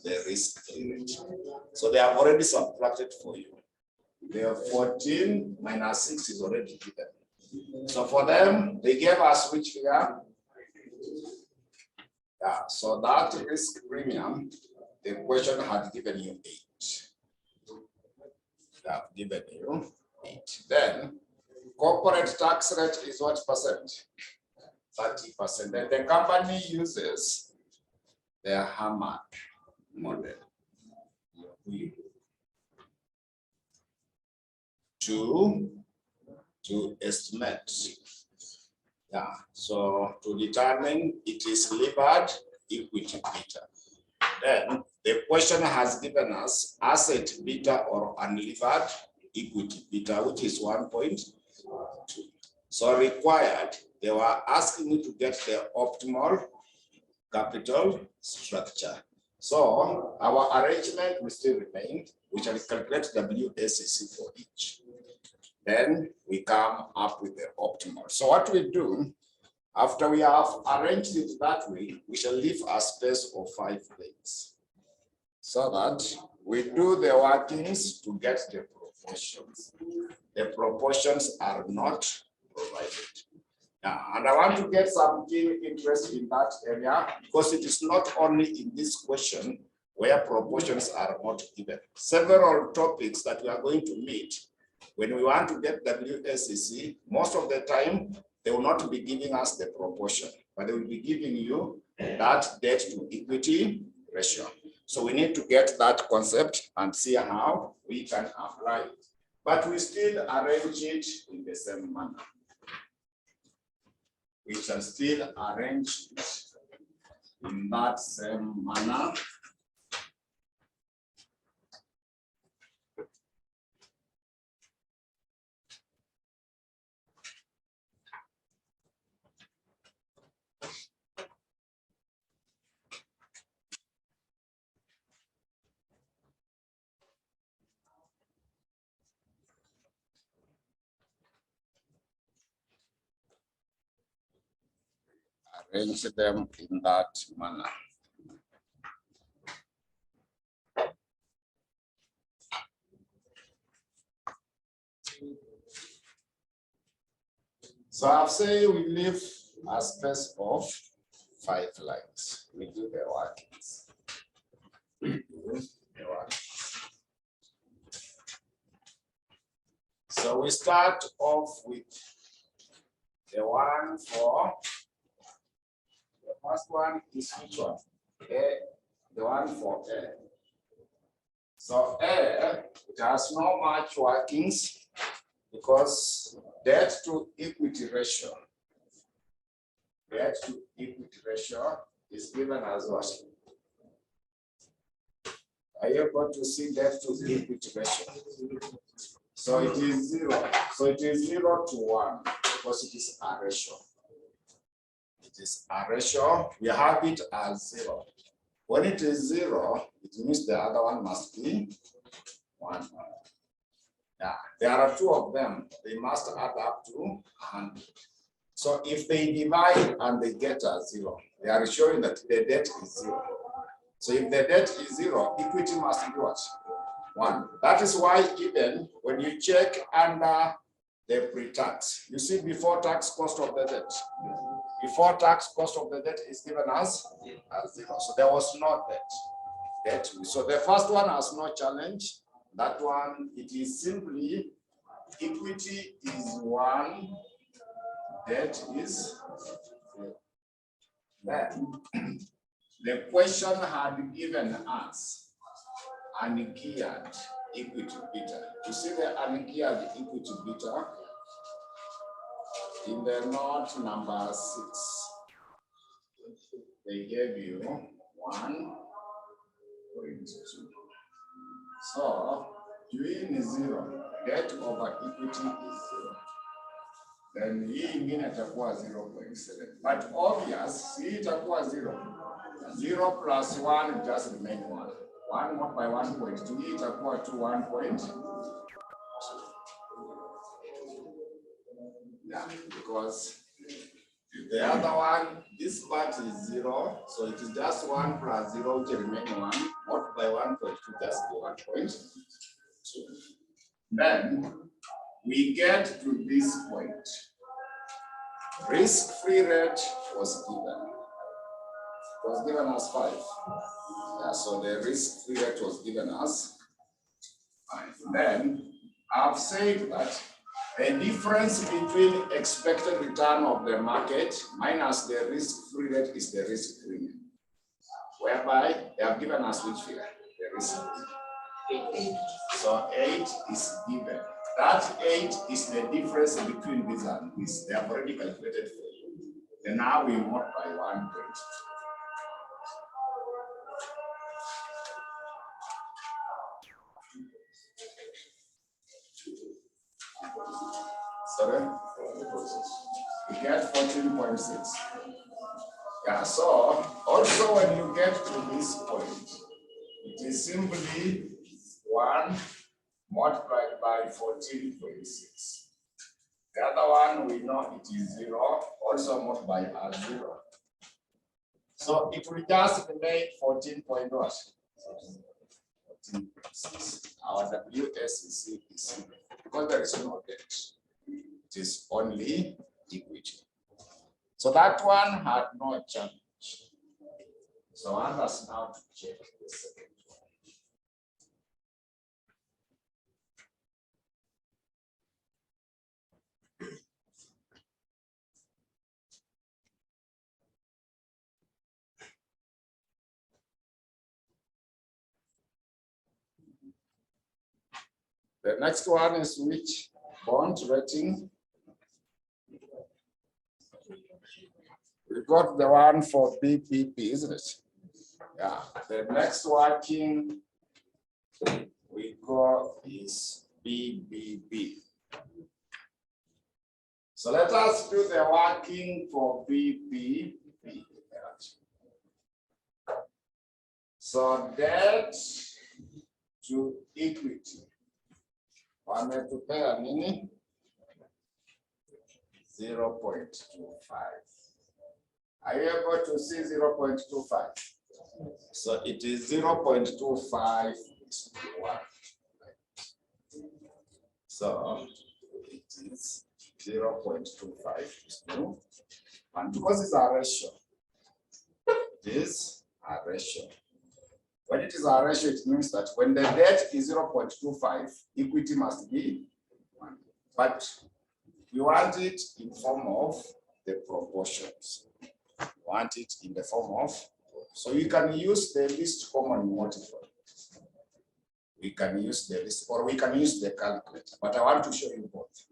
Speaker 2: the risk-free rate. So they have already subtracted for you. The 14 minus 6 is already given. So for them, they gave us which figure? Yeah, so that risk premium, the question had given you 8. They have given you 8. Then corporate tax rate is what percent? 30%. And the company uses the Hammer model to estimate. Yeah, so to determine it is levered equity beta. Then the question has given us asset beta or unlevered equity beta, which is 1.2. So required, they were asking me to get the optimal capital structure. So our arrangement will still remain. We shall calculate WACC for each. Then we come up with the optimal. So what we do, after we have arranged it that way, we shall leave a space of 5 days so that we do the workings to get the proportions. The proportions are not provided. Yeah, and I want to get some keen interest in that area because it is not only in this question where proportions are not given. Several topics that we are going to meet when we want to get WACC, most of the time, they will not be giving us the proportion, but they will be giving you that debt to equity ratio. So we need to get that concept and see how we can apply it. But we still arrange it in the same manner. We shall still arrange it in that same manner. Arrange them in that manner. So I've said we leave a space of 5 lines. We do the workings. So we start off with the one for the first one is which one? A, the one for A. So A, it has no much workings because debt to equity ratio. Debt to equity ratio is given as what? Are you able to see debt to equity ratio? So it is 0. So it is 0 to 1 because it is a ratio. It is a ratio. We have it as 0. When it is 0, it means the other one must be 1. Yeah, there are 2 of them. They must add up to 100. So if they divide and they get a 0, they are showing that the debt is 0. So if the debt is 0, equity must be what? 1. That is why even when you check under the pre-tax, you see before tax cost of the debt. Before tax cost of the debt is given as 0. So there was no debt. So the first one has no challenge. That one, it is simply equity is 1, debt is 0. Then the question had given us ungeared equity beta. You see the ungeared equity beta in the note number 6. they gave you 1.2. So doing is 0, debt over equity is 0. Then hii ingine itakuwa 0.7. But obvious, hii itakuwa 0. 0 plus 1 just remain 1. 1 more by 1.2, hii itakuwa to 1.2. Yeah, because the other one, this part is 0, so it is just 1 plus 0, which remain 1, multiplied by 1.2, just 1.2. Then we get to this point. Risk-free rate was given. It was given as 5. Yeah, so the risk-free rate was given as 5. Then I've said that the difference between expected return of the market minus the risk-free rate is the risk premium, whereby they have given us which figure? The risk. 8. So 8 is given. That 8 is the difference between this and this. They have already calculated for you. And now we multiply 1.2. Sorry? We get 14.6. Yeah, so also when you get to this point, it is simply 1 multiplied by 14.6. The other one we know it is 0, also multiplied by 0. So it will just remain 14 point what? 14.6. Our WSEC is 0 because there is no debt. It is only equity. So that one had no change. So I want us now to check the second one. The next one is which bond rating? We got the one for BBB, isn't it? Yeah. The next working we got is BBB. So let us do the working for BBB. So debt to equity. Wametupea nini? 0.25. Are you able to see 0.25? So it is 0.25 is 1. So it is 0.25 is 2. And because it's a ratio, it is a ratio. When it is a ratio, it means that when the debt is 0.25, equity must be 1. But we want it in form of the proportions. We want it in the form of, so you can use the least common multiple. We can use the list, or we can use the calculator, but I want to show you both.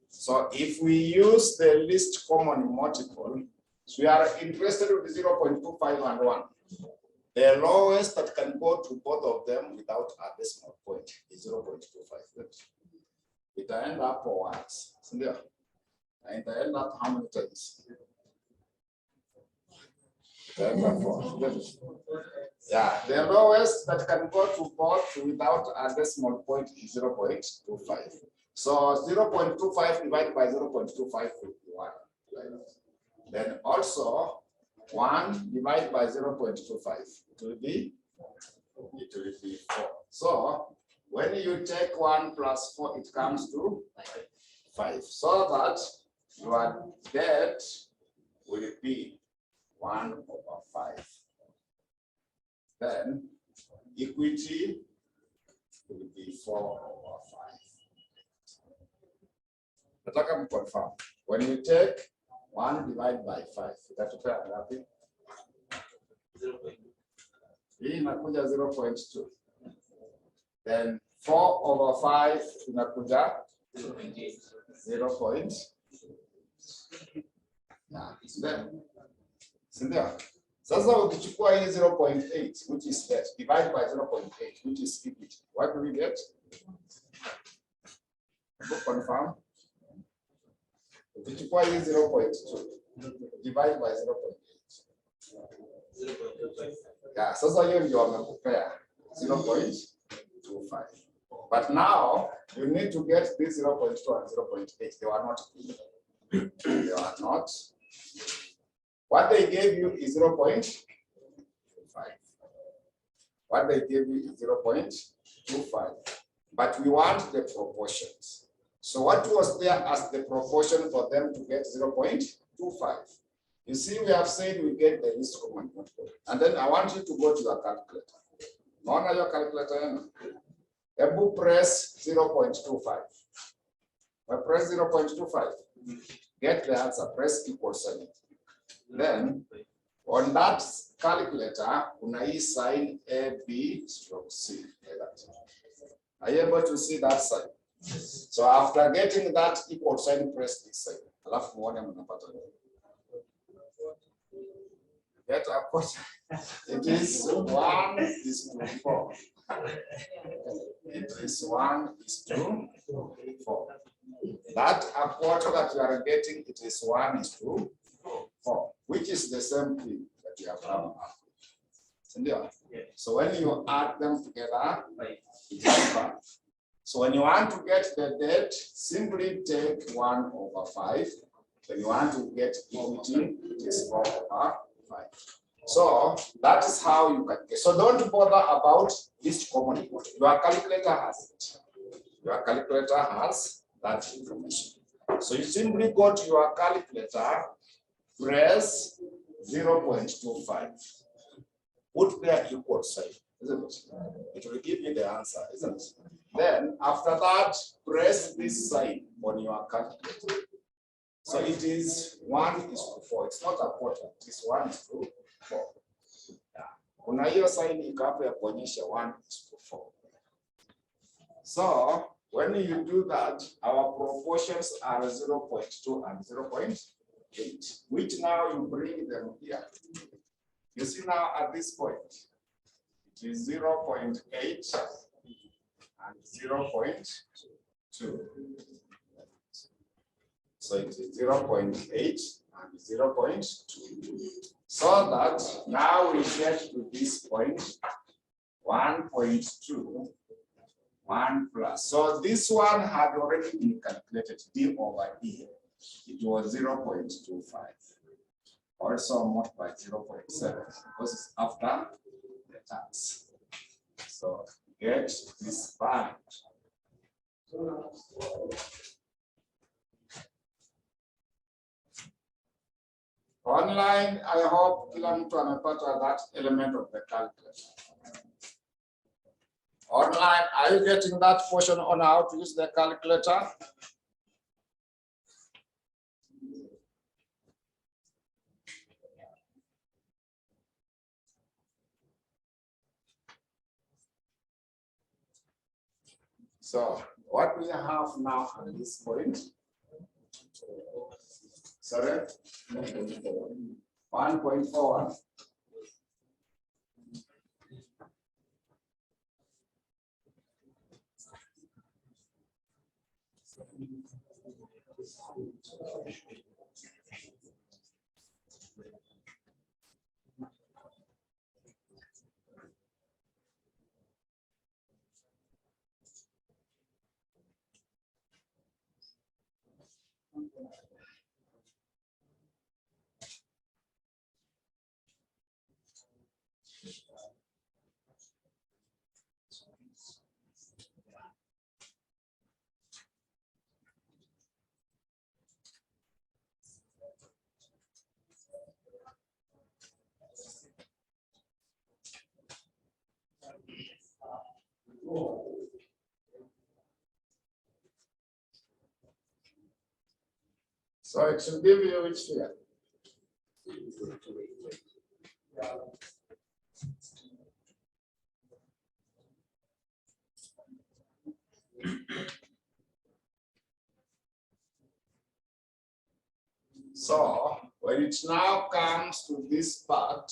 Speaker 2: So if we use the least common multiple, so we are interested with 0.25 and 1. The lowest that can go to both of them without a decimal point is 0.25. It will end up for once. And it will end up how many times? Yeah, the lowest that can go to both without a decimal point is 0.25. So 0.25 divided by 0.25 will be 1. Then also 1 divided by 0.25, it will be 4. So when you take 1 plus 4, it comes to 5. So that your debt will be 1 over 5. Then equity will be 4 over 5. Nataka mkonfirm. When you take 1 divided by 5, itatupea ngapi? 0.2. Hii inakuja 0.2. Then 4 over 5 inakuja 0.8. Yeah, sindio? Sasa ukichukua hii 0.8 which is that divide by 0.8 which is equity. What do we get? Confirm. Ukichukua hii 0.2 divide by 0.8. Yeah, sasa hiyo ndio wamekupea 0.25. But now you need to get this 0.2 and 0.8. They were not clear. They are not. What they gave you is 0.25. What they gave you is 0.25. But we want the proportions. So what was there as the proportion for them to get 0.25? You see, we have said we get the least common multiple. And then I want you to go to your calculator. Naona your calculator. Ebu press 0.25. Press 0.25. Get the answer. Press equal sign. Then on that calculator, una sign A, B, stroke C. Are you able to see that sign? So after getting that equal sign, press this sign. Alafu muone mnapata nini. Get a quarter. It is 1:4. It is 1:4. That a quarter that you are getting, it is 1:4, which is the same thing that you have done. So when you add them together, it is 5. So when you want to get the debt, simply take 1/5. When you want to get equity, it is 4/5. So that is how you can get. So don't bother about this common equity. Your calculator has it. Your calculator has that information. So you simply go to your calculator, press 0.25. Put their equal sign, isn't it? It will give you the answer, isn't it? Then after that, press this sign on your calculator. So it is 1:4. It's not a quarter, it is 1:4. Kuna hiyo sign iko hapo ya kuonyesha 1:4. So when you do that, our proportions are 0.2 and 0.8, which now you bring them here. You see now at this point, it is 0.8 and 0.2. So it is 0.8 and 0.2. So that now we get to this point, 1.2, 1 plus. So this one had already been calculated, D over E. It was 0.25. Also multiplied by 0.7 because it's after the tax. So get this back. Online, I hope kila mtu amepata that element of the calculator. Online, are you getting that portion on how to use the calculator? So what we have now at this point, sorry, 1.41. So it should give you which figure? So When it now comes to this part,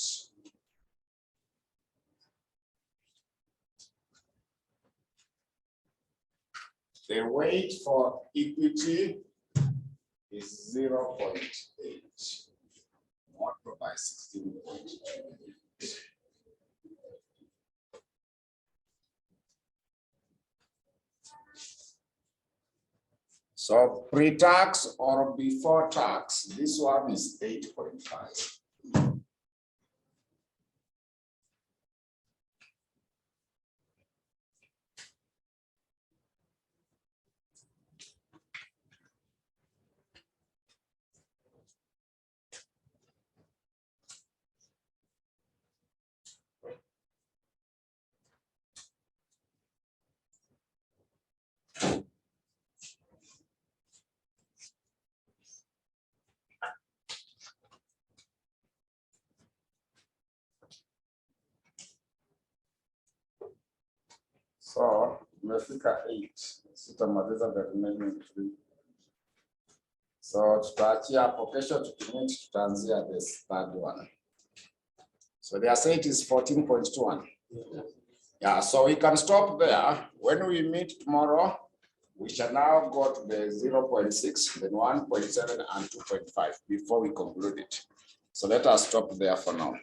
Speaker 2: the weight for equity is 0.8, multiplied by 16.2. So pre-tax or before tax, this one is 8.5. So tumefika 8, sitamaliza the remaining 3. So tutaachia hapo, kesho tukimit tutaanzia this third one. So their set is 14.21. Yeah, so we can stop there. When we meet tomorrow, we shall now go to the 0.6, then 1.7 and 2.5 before we conclude it. So let us stop there for now.